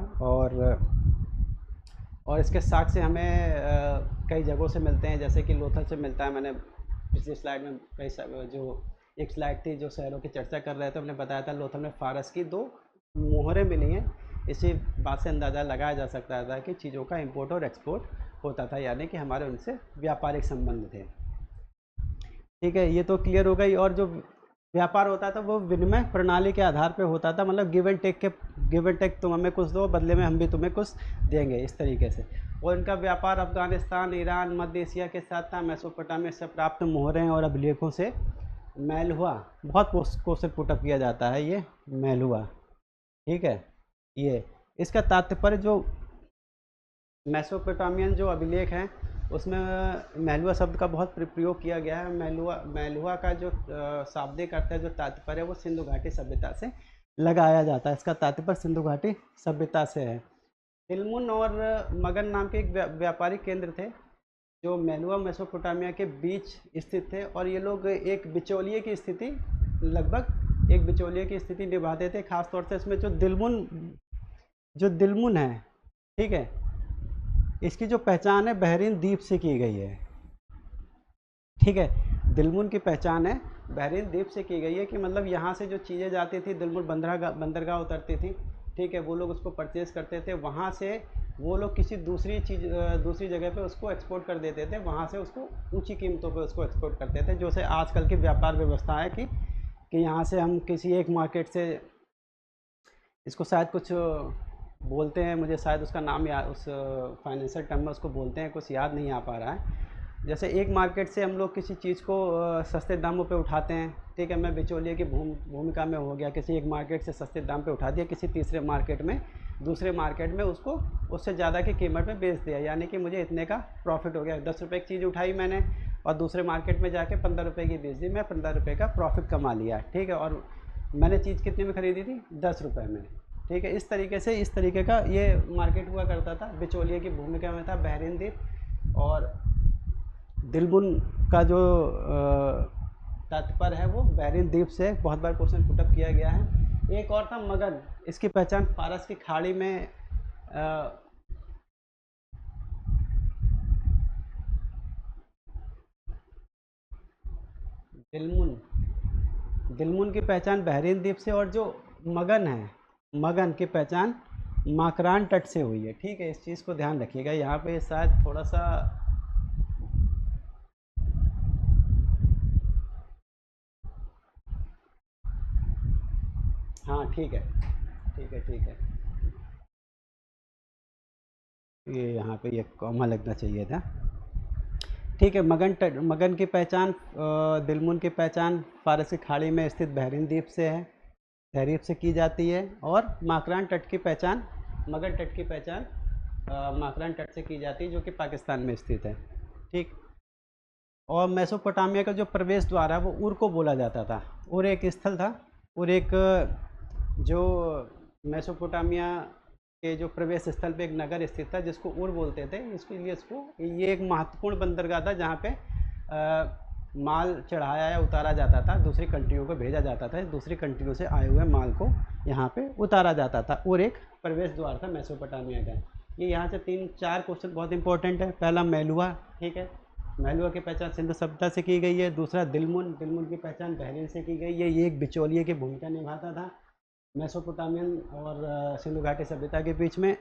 और इसके साक्ष्य हमें कई जगहों से मिलते हैं, जैसे कि लोथल से मिलता है। मैंने पिछली स्लाइड में जो एक स्लाइड थी जो शहरों की चर्चा कर रहे थे, हमने बताया था लोथल में फारस की 2 मोहरें मिली हैं। इसी बात से अंदाज़ा लगाया जा सकता था कि चीज़ों का इंपोर्ट और एक्सपोर्ट होता था, यानी कि हमारे उनसे व्यापारिक संबंध थे, ठीक है। ये तो क्लियर हो गई। और जो व्यापार होता था वो विनिमय प्रणाली के आधार पे होता था, मतलब गिव एंड टेक, तुम हमें कुछ दो बदले में हम भी तुम्हें कुछ देंगे, इस तरीके से। और इनका व्यापार अफगानिस्तान, ईरान, मध्य एशिया के साथ था। मेसोपोटामिया से प्राप्त मोहरें और अभिलेखों से मैलहुआ, बहुत क्वेश्चन पुटअप किया जाता है ये मैलहुआ, ठीक है। ये इसका तात्पर्य जो मेसोपोटामियन जो अभिलेख हैं उसमें मैलुआ शब्द का बहुत प्रयोग किया गया है। मैलुआ का जो शाब्दिक अर्थ है, जो तात्पर्य है, वो सिंधु घाटी सभ्यता से लगाया जाता है। इसका तात्पर्य सिंधु घाटी सभ्यता से है। तिलमुन और मगन नाम के एक व्यापारिक केंद्र थे जो मैलुआ मेसोपोटामिया के बीच स्थित थे, और ये लोग एक बिचौलिए की स्थिति, लगभग एक बिचौलिए की स्थिति निभाते थे। खासतौर से इसमें जो दिलमुन है, ठीक है, इसकी जो पहचान है बहरीन द्वीप से की गई है, ठीक है। दिलमुन की पहचान है बहरीन द्वीप से की गई है कि मतलब यहाँ से जो चीज़ें जाती थी, दिलमुन बंदरगाह उतरती थी, ठीक है, वो लोग उसको परचेज़ करते थे, वहाँ से वो लोग किसी दूसरी जगह पे उसको एक्सपोर्ट कर देते थे, वहाँ से उसको ऊंची कीमतों पे उसको एक्सपोर्ट करते थे। जैसे आजकल की व्यापार व्यवस्था है कि यहाँ से हम किसी एक मार्केट से, इसको शायद कुछ बोलते हैं, मुझे शायद उसका नाम याद, उस फाइनेंशियल टर्म में उसको बोलते हैं, कुछ याद नहीं आ पा रहा है। जैसे एक मार्केट से हम लोग किसी चीज़ को सस्ते दामों पे उठाते हैं, ठीक है, मैं बिचौलिए की भूमिका में हो गया, किसी एक मार्केट से सस्ते दाम पे उठा दिया, किसी दूसरे मार्केट में उसको उससे ज़्यादा की कीमत में बेच दिया, यानी कि मुझे इतने का प्रॉफिट हो गया। 10 रुपये की चीज़ उठाई मैंने और दूसरे मार्केट में जाके 15 रुपये की बेच दी, मैं 15 रुपये का प्रॉफिट कमा लिया, ठीक है। और मैंने चीज़ कितने में ख़रीदी थी? 10 रुपये में, ठीक है। इस तरीके का ये मार्केट हुआ करता था, बिचौलिए की भूमिका में था बहरीन द्वीप। और दिलमुन का जो तात्पर्य है वो बहरीन द्वीप से बहुत बार क्वेश्चन पुटअप किया गया है। एक और था मगन, इसकी पहचान फारस की खाड़ी में दिलमुन की पहचान बहरीन द्वीप से, और जो मगन है, मगन की पहचान माकरान तट से हुई है, ठीक है। इस चीज़ को ध्यान रखिएगा, यहाँ पे शायद थोड़ा सा हाँ, ठीक है, ये यहाँ पे ये कॉमा लगना चाहिए था, ठीक है। मगन की पहचान दिलमुन की पहचान फारस की खाड़ी में स्थित बहरीन द्वीप से है, तहरीब से की जाती है। और माकरान तट की पहचान, मगन तट की पहचान माकरान तट से की जाती है, जो कि पाकिस्तान में स्थित है, ठीक। और मेसोपोटामिया का जो प्रवेश द्वार है वो उर को बोला जाता था। उर एक स्थल था, उर एक जो मेसोपोटामिया के जो प्रवेश स्थल पे एक नगर स्थित था जिसको उर बोलते थे। इसके लिए ये एक महत्वपूर्ण बंदरगाह था जहाँ पे माल चढ़ाया या उतारा जाता था, दूसरी कंट्रियों को भेजा जाता था, दूसरी कंट्रियों से आए हुए माल को यहाँ पे उतारा जाता था। और एक प्रवेश द्वार था मेसोपोटामिया का। ये यहाँ से 3-4 क्वेश्चन बहुत इंपॉर्टेंट है। पहला मैलुआ, ठीक है, मैलुआ की पहचान सिंधु सभ्यता से की गई है। दूसरा दिलमुन की पहचान बहरीन से की गई है, ये एक बिचौलिए की भूमिका निभाता था मेसोपोटामियन और सिंधु घाटी सभ्यता के बीच में।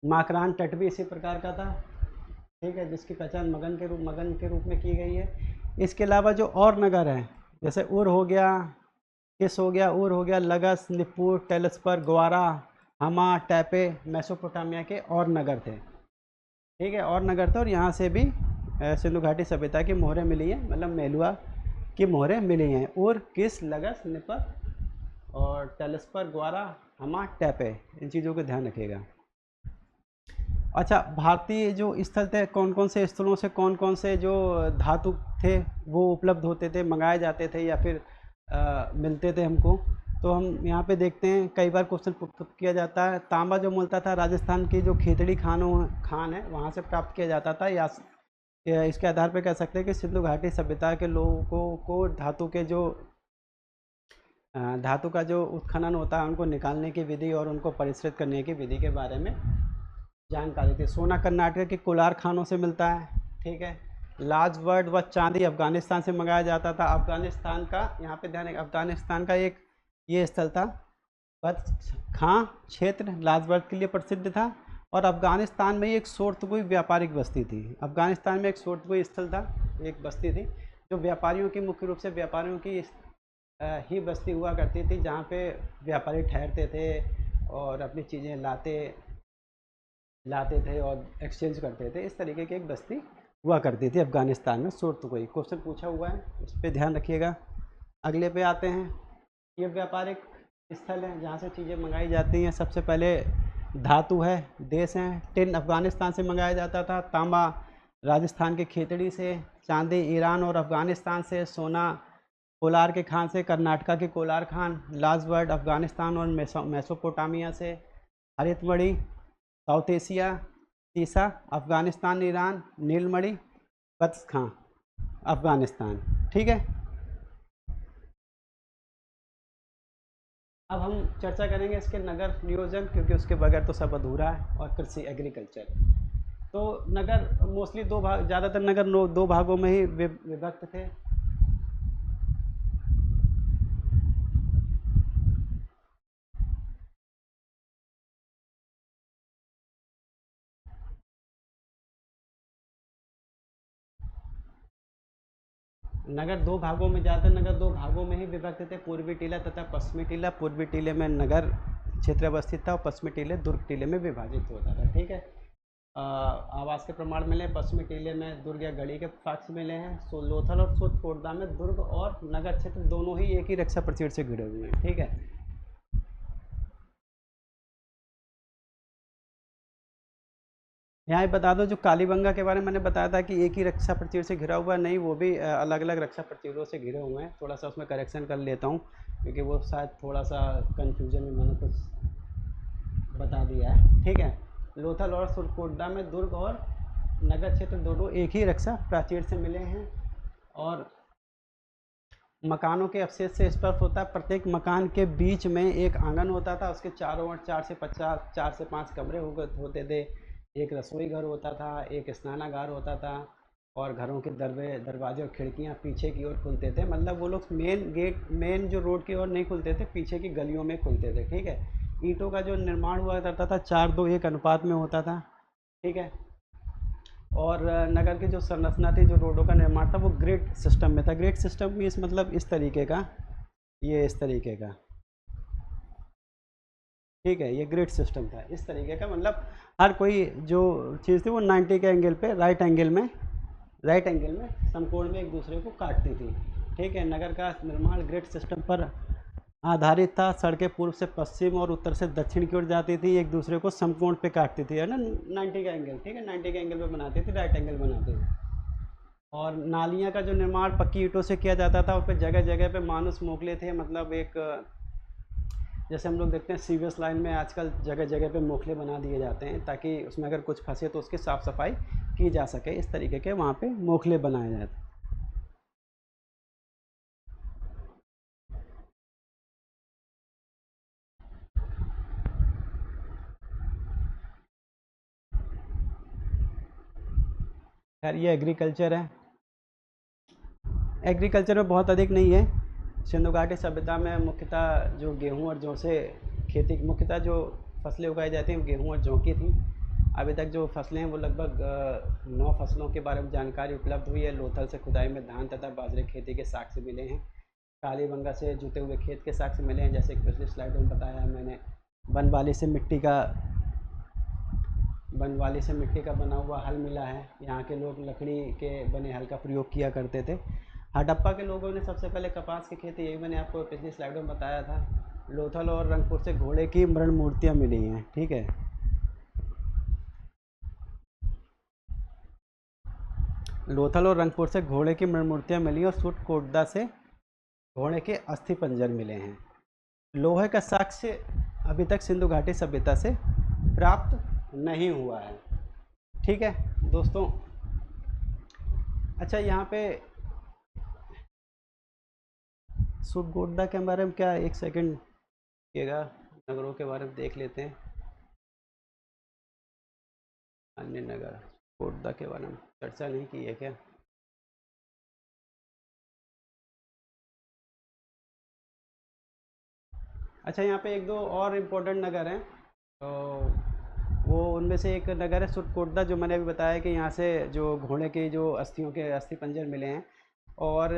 माकरान तट भी इसी प्रकार का था, ठीक है, जिसकी पहचान मगन के रूप में की गई है। इसके अलावा जो और नगर हैं, जैसे उर हो गया, किस हो गया, उर हो गया, लगस, निप्पुर, टेलस्पर, ग्वारा, हमा, टैपे, मेसोपोटामिया के और नगर थे, ठीक है, और नगर थे। और यहाँ से भी सिंधु घाटी सभ्यता की मोहरें मिली हैं, मतलब मैलुआ की मोहरें मिली हैं। उर, किस, लगस, निपर और टेलस्पर, ग्वारा, हमा, टैपे, इन चीज़ों को ध्यान रखिएगा। अच्छा, भारतीय जो स्थल थे, कौन कौन से स्थलों से कौन कौन से जो धातु थे वो उपलब्ध होते थे, मंगाए जाते थे या फिर मिलते थे हमको, तो हम यहाँ पे देखते हैं कई बार क्वेश्चन किया जाता है। तांबा जो मिलता था राजस्थान की जो खेतड़ी खान है वहाँ से प्राप्त किया जाता था, या इसके आधार पर कह सकते हैं कि सिंधु घाटी सभ्यता के लोगों को धातु का जो उत्खनन होता है उनको निकालने की विधि और उनको परिष्कृत करने की विधि के बारे में जानकारी थी। सोना कर्नाटक के कोलार खानों से मिलता है, ठीक है। लाजवर्ड व चांदी अफगानिस्तान से मंगाया जाता था। अफगानिस्तान का यहाँ पे ध्यान, अफगानिस्तान का एक ये स्थल था, खां क्षेत्र लाजवर्ड के लिए प्रसिद्ध था। और अफगानिस्तान में एक शोरतगुई व्यापारिक बस्ती थी। अफगानिस्तान में एक शोरतगुई स्थल था, एक बस्ती थी जो व्यापारियों की, मुख्य रूप से व्यापारियों की ही बस्ती हुआ करती थी, जहाँ पे व्यापारी ठहरते थे और अपनी चीज़ें लाते थे और एक्सचेंज करते थे। इस तरीके की एक बस्ती हुआ करती थी अफ़गानिस्तान में। सूरत कोई क्वेश्चन पूछा हुआ है, उस पर ध्यान रखिएगा। अगले पे आते हैं। ये व्यापारिक स्थल है जहाँ से चीज़ें मंगाई जाती हैं। सबसे पहले धातु है, देश हैं। टिन अफ़गानिस्तान से मंगाया जाता था, तांबा राजस्थान के खेतड़ी से, चांदी ईरान और अफ़गानिस्तान से, सोना कोलार के खान से, कर्नाटका के कोलार खान, लाजवर्ड अफ़गानिस्तान और मेसोपोटामिया से, हरितमणि साउथ एशिया, सीसा अफ़गानिस्तान ईरान, नीलमणि बत्स खां अफ़गानिस्तान। ठीक है, अब हम चर्चा करेंगे इसके नगर नियोजन, क्योंकि उसके बगैर तो सब अधूरा है, और कृषि एग्रीकल्चर। तो नगर मोस्टली दो भाग, ज़्यादातर नगर दो भागों में ही विभक्त थे। नगर दो भागों में, ज़्यादातर नगर दो भागों में ही विभक्त थे, पूर्वी टीला तथा पश्चिमी टीला। पूर्वी टीले में नगर क्षेत्र अवस्थित था और पश्चिमी टीले दुर्ग टीले में विभाजित होता था। ठीक है, आवास के प्रमाण मिले। पश्चिमी टीले में दुर्ग या गढ़ी के साक्ष्य मिले हैं। लोथल और सोतकोटदा में दुर्ग और नगर क्षेत्र दोनों ही एक ही रक्षा प्राचीर से घिरे हुए हैं। ठीक है, यहाँ बता दो, जो कालीबंगा के बारे में मैंने बताया था कि एक ही रक्षा प्राचीर से घिरा हुआ, नहीं, वो भी अलग अलग रक्षा प्राचीरों से घिरे हुए हैं। थोड़ा सा उसमें करेक्शन कर लेता हूँ, क्योंकि वो शायद थोड़ा सा कन्फ्यूजन में मैंने कुछ बता दिया है। ठीक है, लोथल और सुरकोटदा में दुर्ग और नगर क्षेत्र दोनों एक ही रक्षा प्राचीर से मिले हैं। और मकानों के अवशेष से स्पष्ट होता है, प्रत्येक मकान के बीच में एक आंगन होता था, उसके चारों ओर 4 से 5 कमरे होते थे। एक रसोई घर होता था, एक स्नानागार होता था, और घरों के दरवाजे और खिड़कियां पीछे की ओर खुलते थे। मतलब वो लोग मेन जो रोड की ओर नहीं खुलते थे, पीछे की गलियों में खुलते थे। ठीक है, ईंटों का जो निर्माण हुआ करता था 4-2-1 अनुपात में होता था। ठीक है, और नगर की जो संरचना थी, जो रोडों का निर्माण था, वो ग्रिड सिस्टम में था। ग्रिड सिस्टम मीन्स मतलब इस तरीके का, ये इस तरीके का। ठीक है, ये ग्रिड सिस्टम था इस तरीके का। मतलब हर कोई जो चीज़ थी वो 90 के एंगल पे, राइट एंगल में समकोण में एक दूसरे को काटती थी। ठीक है, नगर का निर्माण ग्रिड सिस्टम पर आधारित था। सड़कें पूर्व से पश्चिम और उत्तर से दक्षिण की ओर जाती थी, एक दूसरे को समकोण पे काटती थी, है ना, 90 का एंगल। ठीक है, 90 के एंगल पे बनाती थी, राइट एंगल बनाती थी। और नालियाँ का जो निर्माण पक्की ईंटों से किया जाता था, उस पर जगह जगह पे मानुस मोगले थे। मतलब एक, जैसे हम लोग देखते हैं सीवियस लाइन में आजकल जगह जगह पे मोखले बना दिए जाते हैं, ताकि उसमें अगर कुछ फंसे तो उसकी साफ़ सफाई की जा सके। इस तरीके के वहाँ पे मोखले बनाए जाते हैं। खैर, ये एग्रीकल्चर है। एग्रीकल्चर में बहुत अधिक नहीं है। सिंधु घाटी सभ्यता में मुख्यतः जो गेहूं और जौ से खेती, मुख्यतः जो फसलें उगाई जाती हैं गेहूं और जौ की थी। अभी तक जो फसलें हैं वो लगभग 9 फसलों के बारे में जानकारी उपलब्ध हुई है। लोथल से खुदाई में धान तथा बाजरे खेती के साक्ष्य मिले हैं। कालीबंगा से जुते हुए खेत के साक्ष्य मिले हैं, जैसे कि पिछली स्लाइड में बताया मैंने। बनवाली से मिट्टी का बना हुआ हल मिला है। यहाँ के लोग लकड़ी के बने हल का प्रयोग किया करते थे। हड़प्पा के लोगों ने सबसे पहले कपास की खेती, यही मैंने आपको पिछली स्लाइड में बताया था। लोथल और रंगपुर से घोड़े की मृण मूर्तियाँ मिली हैं। ठीक है, लोथल और रंगपुर से घोड़े की मृण मूर्तियाँ मिली और सुटकोटदा से घोड़े के अस्थि पंजर मिले हैं। लोहे का साक्ष्य अभी तक सिंधु घाटी सभ्यता से प्राप्त नहीं हुआ है। ठीक है दोस्तों, अच्छा यहाँ पे सुटकोटदा के बारे में क्या, एक सेकंड किएगा, नगरों के बारे में देख लेते हैं। अन्य नगर कोटदा के बारे में चर्चा नहीं की है क्या? अच्छा, यहाँ पे एक दो और इम्पोर्टेंट नगर हैं, तो वो उनमें से एक नगर है सुटकोटदा, जो मैंने अभी बताया कि यहाँ से जो घोड़े के जो अस्थियों के अस्थि पंजर मिले हैं। और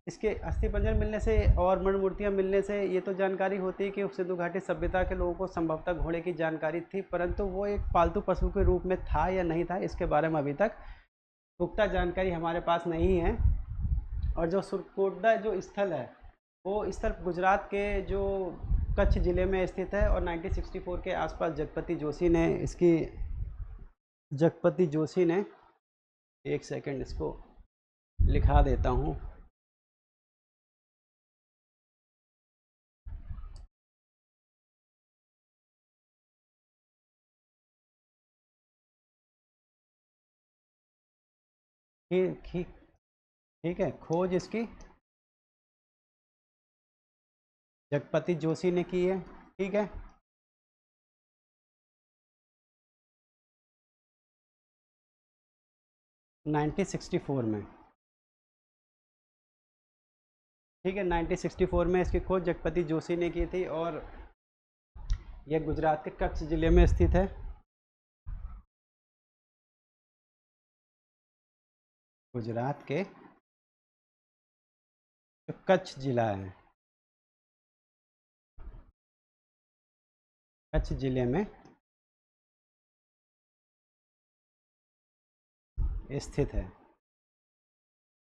इसके अस्थि पंजर मिलने से और मण मूर्तियाँ मिलने से ये तो जानकारी होती है कि उप सिंधु घाटी सभ्यता के लोगों को संभवतः घोड़े की जानकारी थी, परंतु वो एक पालतू पशु के रूप में था या नहीं था, इसके बारे में अभी तक पुख्ता जानकारी हमारे पास नहीं है। और जो सुरकोटडा जो स्थल है, वो स्थल गुजरात के जो कच्छ ज़िले में स्थित है। और 1964 के आसपास जगपति जोशी ने एक सेकंड इसको लिखा देता हूँ। ठीक ठीक है, खोज इसकी जगपति जोशी ने की है। ठीक है, नाइनटीन 64 में। ठीक है, 1964 में इसकी खोज जगपति जोशी ने की थी और यह गुजरात के कच्छ ज़िले में स्थित है। गुजरात के जो कच्छ ज़िला है, कच्छ ज़िले में स्थित है।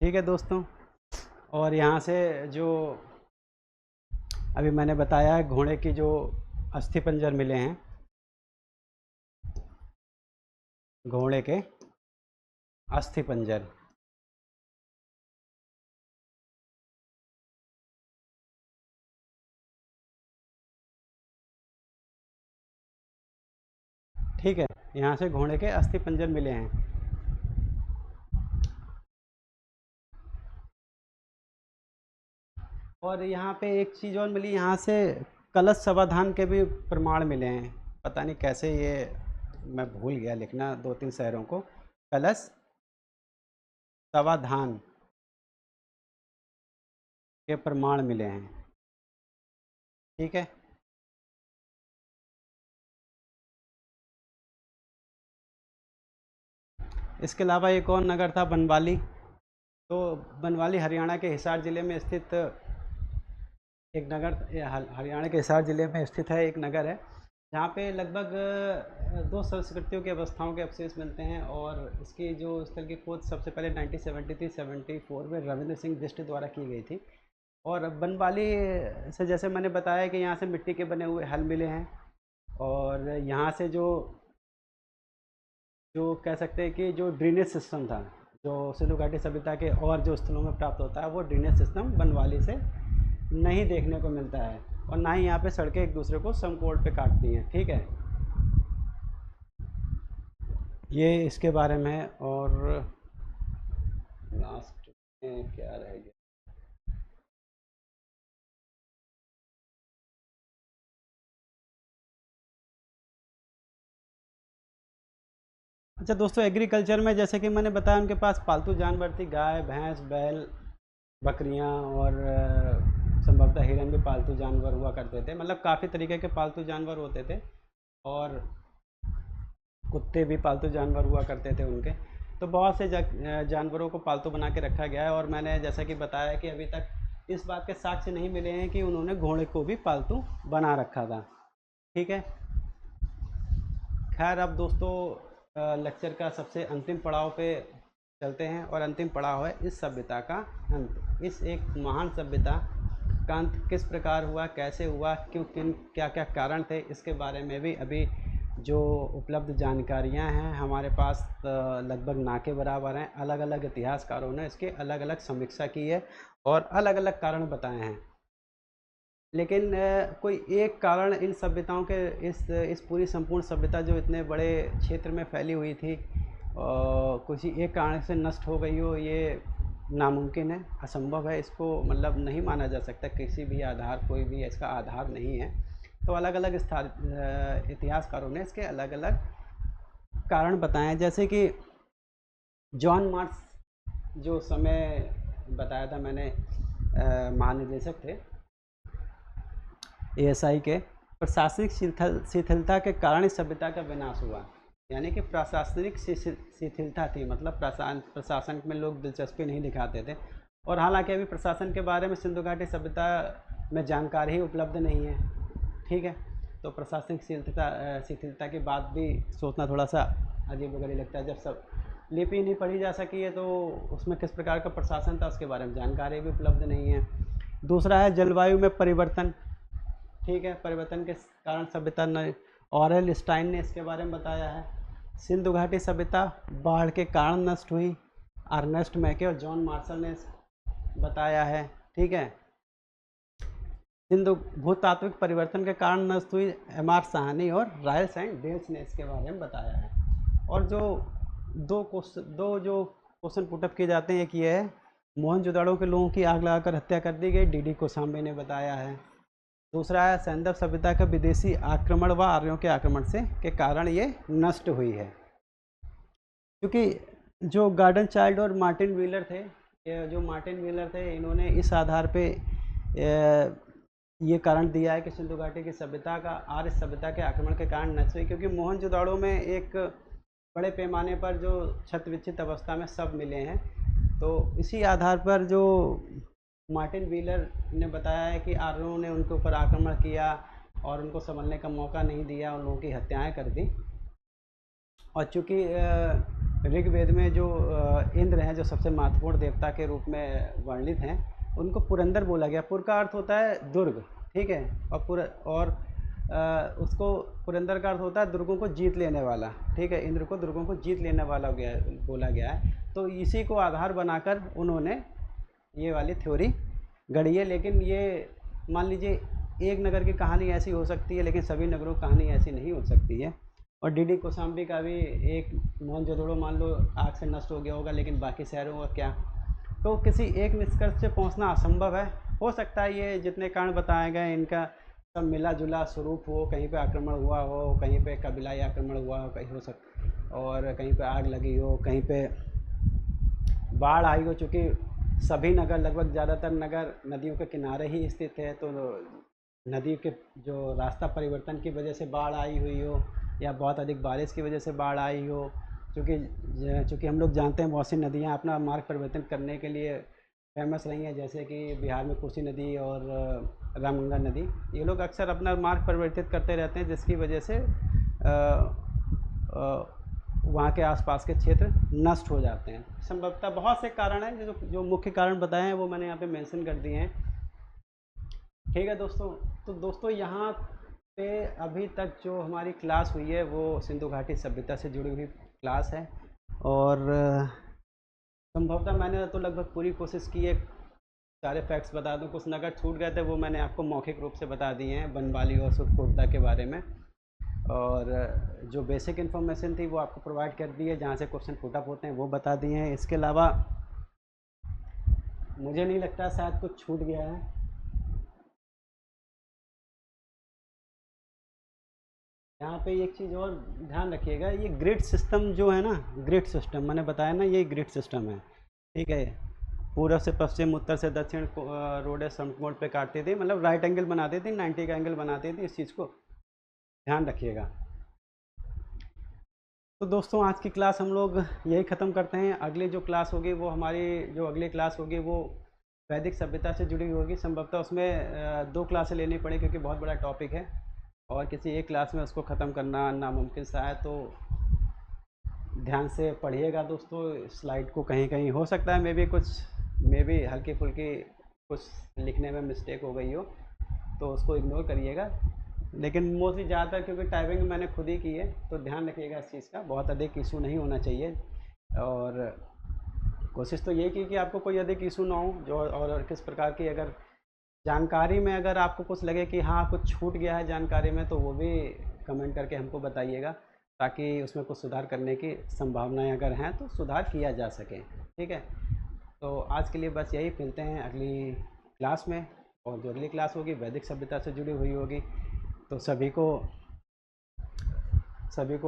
ठीक है दोस्तों, और यहाँ से जो अभी मैंने बताया है घोड़े की जो अस्थि पंजर मिले हैं, घोड़े के अस्थि पंजर, ठीक है, यहाँ से घोड़े के अस्थि पंजर मिले हैं। और यहाँ पे एक चीज़ और मिली, यहाँ से कलश समाधान के भी प्रमाण मिले हैं। पता नहीं कैसे, ये मैं भूल गया लिखना 2-3 शहरों को। कलश समाधान के प्रमाण मिले हैं। ठीक है, इसके अलावा एक और नगर था बनवाली। तो बनवाली हरियाणा के हिसार ज़िले में स्थित एक नगर, हरियाणा के हिसार ज़िले में स्थित है एक नगर है, जहाँ पे लगभग 2 संस्कृतियों की अवस्थाओं के अवशेष मिलते हैं। और इसकी जो स्थल की खोज सबसे पहले 1973-74 में रविंद्र सिंह बिष्ट द्वारा की गई थी। और बनवाली से जैसे मैंने बताया कि यहाँ से मिट्टी के बने हुए हल मिले हैं। और यहाँ से जो जो कह सकते हैं कि जो ड्रेनेज सिस्टम था, जो सिंधु घाटी सभ्यता के और जो स्थलों में प्राप्त होता है, वो ड्रेनेज सिस्टम बनवाली से नहीं देखने को मिलता है। और ना ही यहाँ पे सड़कें एक दूसरे को समकोण पे काटती हैं। ठीक है, ये इसके बारे में है। और लास्ट में क्या रह गया, अच्छा दोस्तों, एग्रीकल्चर में जैसे कि मैंने बताया उनके पास पालतू जानवर थी, गाय, भैंस, बैल, बकरियां और संभवतः हिरन भी पालतू जानवर हुआ करते थे। मतलब काफ़ी तरीके के पालतू जानवर होते थे। और कुत्ते भी पालतू जानवर हुआ करते थे उनके। तो बहुत से जानवरों को पालतू बना के रखा गया है। और मैंने जैसा कि बताया कि अभी तक इस बात के साक्ष्य नहीं मिले हैं कि उन्होंने घोड़े को भी पालतू बना रखा था। ठीक है, खैर अब दोस्तों लेक्चर का सबसे अंतिम पड़ाव पे चलते हैं। और अंतिम पड़ाव है इस सभ्यता का अंत। इस एक महान सभ्यता का अंत किस प्रकार हुआ, कैसे हुआ, क्यों, किन क्या क्या कारण थे, इसके बारे में भी अभी जो उपलब्ध जानकारियां हैं हमारे पास लगभग ना के बराबर हैं। अलग अलग इतिहासकारों ने इसके अलग अलग समीक्षा की है और अलग अलग कारण बताए हैं। लेकिन कोई एक कारण इन सभ्यताओं के इस पूरी संपूर्ण सभ्यता जो इतने बड़े क्षेत्र में फैली हुई थी किसी एक कारण से नष्ट हो गई हो, ये नामुमकिन है, असंभव है। इसको मतलब नहीं माना जा सकता, किसी भी आधार, कोई भी इसका आधार नहीं है। तो अलग अलग इतिहासकारों ने इसके अलग अलग कारण बताए हैं। जैसे कि जॉन मार्क्स जो समय बताया था मैंने, महानिदेशक थे एएसआई के, प्रशासनिक शिथिलता के कारण इस सभ्यता का विनाश हुआ। यानी कि प्रशासनिक शिथिलता थी, मतलब प्रशासन में लोग दिलचस्पी नहीं दिखाते थे। और हालांकि अभी प्रशासन के बारे में सिंधु घाटी सभ्यता में जानकारी ही उपलब्ध नहीं है, ठीक है। तो प्रशासनिक शिथिलता की बात भी सोचना थोड़ा सा अजीब वगैरह लगता है। जब सब लिपि नहीं पढ़ी जा सकी है तो उसमें किस प्रकार का प्रशासन था उसके बारे में जानकारी भी उपलब्ध नहीं है। दूसरा है जलवायु में परिवर्तन, ठीक है, परिवर्तन के कारण सभ्यता न, ऑरेल स्टाइन ने इसके बारे में बताया है। सिंधु घाटी सभ्यता बाढ़ के कारण नष्ट हुई, अर्नेस्ट मैके और जॉन मार्शल ने बताया है, ठीक है। सिंधु भूतात्विक परिवर्तन के कारण नष्ट हुई, एम.आर. साहनी और रायल्स एंड डेल्स ने इसके बारे में बताया है। और जो दो क्वेश्चन पुटअप किए जाते हैं, एक ये है मोहनजोदड़ो के लोगों की आग लगाकर हत्या कर दी गई, डी.डी. कोसांबे ने बताया है। दूसरा है सैंधव सभ्यता का विदेशी आक्रमण व आर्यों के आक्रमण से के कारण ये नष्ट हुई है। क्योंकि जो गार्डन चाइल्ड और मार्टिन व्हीलर थे, इन्होंने इस आधार पे ये कारण दिया है कि सिंधु घाटी की सभ्यता का आर्य सभ्यता के आक्रमण के कारण नष्ट हुई, क्योंकि मोहनजोदड़ो में एक बड़े पैमाने पर जो क्षत विक्षत अवस्था में सब मिले हैं। तो इसी आधार पर जो मार्टिन व्हीलर ने बताया है कि आर्यों ने उनके ऊपर आक्रमण किया और उनको संभलने का मौका नहीं दिया, उन लोगों की हत्याएं कर दी। और चूँकि ऋग्वेद में जो इंद्र हैं, जो सबसे महत्वपूर्ण देवता के रूप में वर्णित हैं, उनको पुरंदर बोला गया। पुर का अर्थ होता है दुर्ग, ठीक है, और उसको पुरंदर का अर्थ होता है दुर्गों को जीत लेने वाला, ठीक है। इंद्र को दुर्गों को जीत लेने वाला बोला गया है। तो इसी को आधार बनाकर उन्होंने ये वाली थ्योरी गढ़ी है। लेकिन ये मान लीजिए एक नगर की कहानी ऐसी हो सकती है, लेकिन सभी नगरों की कहानी ऐसी नहीं हो सकती है। और डी.डी. कोसांबी का भी एक मोहनजोदड़ो मान लो आग से नष्ट हो गया होगा, लेकिन बाकी शहरों का क्या, तो किसी एक निष्कर्ष से पहुंचना असंभव है। हो सकता है ये जितने कारण बताए गए इनका सब मिला जुला स्वरूप हो, कहीं पे आक्रमण हुआ हो, कहीं पे कबीलाई आक्रमण हुआ हो, कहीं हो सकता, और कहीं पे आग लगी हो, कहीं पे बाढ़ आई हो। चूँकि सभी नगर, लगभग ज़्यादातर नगर नदियों के किनारे ही स्थित है, तो नदी के जो रास्ता परिवर्तन की वजह से बाढ़ आई हुई हो, या बहुत अधिक बारिश की वजह से बाढ़ आई हो। चूँकि हम लोग जानते हैं बहुत सी नदियाँ अपना मार्ग परिवर्तन करने के लिए फेमस रही हैं, जैसे कि बिहार में कोसी नदी और रामगंगा नदी, ये लोग अक्सर अपना मार्ग परिवर्तित करते रहते हैं, जिसकी वजह से वहाँ के आसपास के क्षेत्र नष्ट हो जाते हैं। संभवतः बहुत से कारण हैं, जो मुख्य कारण बताए हैं वो मैंने यहाँ पे मेंशन कर दिए हैं, ठीक है दोस्तों। तो दोस्तों यहाँ पे अभी तक जो हमारी क्लास हुई है वो सिंधु घाटी सभ्यता से जुड़ी हुई क्लास है, और संभवतः मैंने तो लगभग पूरी कोशिश की है सारे फैक्ट्स बता दूं। कुछ नगर छूट गए थे, वो मैंने आपको मौखिक रूप से बता दिए हैं, बनवाली और सुरकोटदा के बारे में। और जो बेसिक इन्फॉर्मेशन थी वो आपको प्रोवाइड कर दी है, जहाँ से क्वेश्चन पुटअप होते हैं वो बता दिए हैं। इसके अलावा मुझे नहीं लगता शायद कुछ छूट गया है। यहाँ पे एक चीज़ और ध्यान रखिएगा, ये ग्रिड सिस्टम जो है ना, ग्रिड सिस्टम मैंने बताया ना, ये ग्रिड सिस्टम है, ठीक है। पूर्व से पश्चिम, उत्तर से दक्षिण रोडें समकोण पे काटती थी, मतलब राइट एंगल बनाती थी, 90 का एंगल बनाती थी। इस चीज़ को ध्यान रखिएगा। तो दोस्तों आज की क्लास हम लोग यही ख़त्म करते हैं। अगली जो क्लास होगी वो हमारी जो अगली क्लास होगी वो वैदिक सभ्यता से जुड़ी होगी। संभवतः उसमें 2 क्लासें लेनी पड़ी, क्योंकि बहुत बड़ा टॉपिक है और किसी एक क्लास में उसको ख़त्म करना नामुमकिन सा है। तो ध्यान से पढ़िएगा दोस्तों स्लाइड को, कहीं कहीं हो सकता है मे भी हल्की फुल्की कुछ लिखने में मिस्टेक हो गई हो, तो उसको इग्नोर करिएगा। लेकिन मोस्टली ज़्यादातर क्योंकि टाइपिंग मैंने खुद ही की है, तो ध्यान रखिएगा इस चीज़ का, बहुत अधिक इशू नहीं होना चाहिए। और कोशिश तो यही की कि आपको कोई अधिक इशू ना हो, जो और किस प्रकार की अगर जानकारी में अगर आपको कुछ लगे कि हाँ कुछ छूट गया है जानकारी में, तो वो भी कमेंट करके हमको बताइएगा, ताकि उसमें कुछ सुधार करने की संभावनाएं अगर हैं तो सुधार किया जा सके, ठीक है। तो आज के लिए बस यही, मिलते हैं अगली क्लास में, और जो अगली क्लास होगी वैदिक सभ्यता से जुड़ी हुई होगी। तो सभी को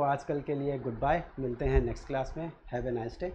आजकल के लिए गुड बाय, मिलते हैं नेक्स्ट क्लास में। Have a nice day.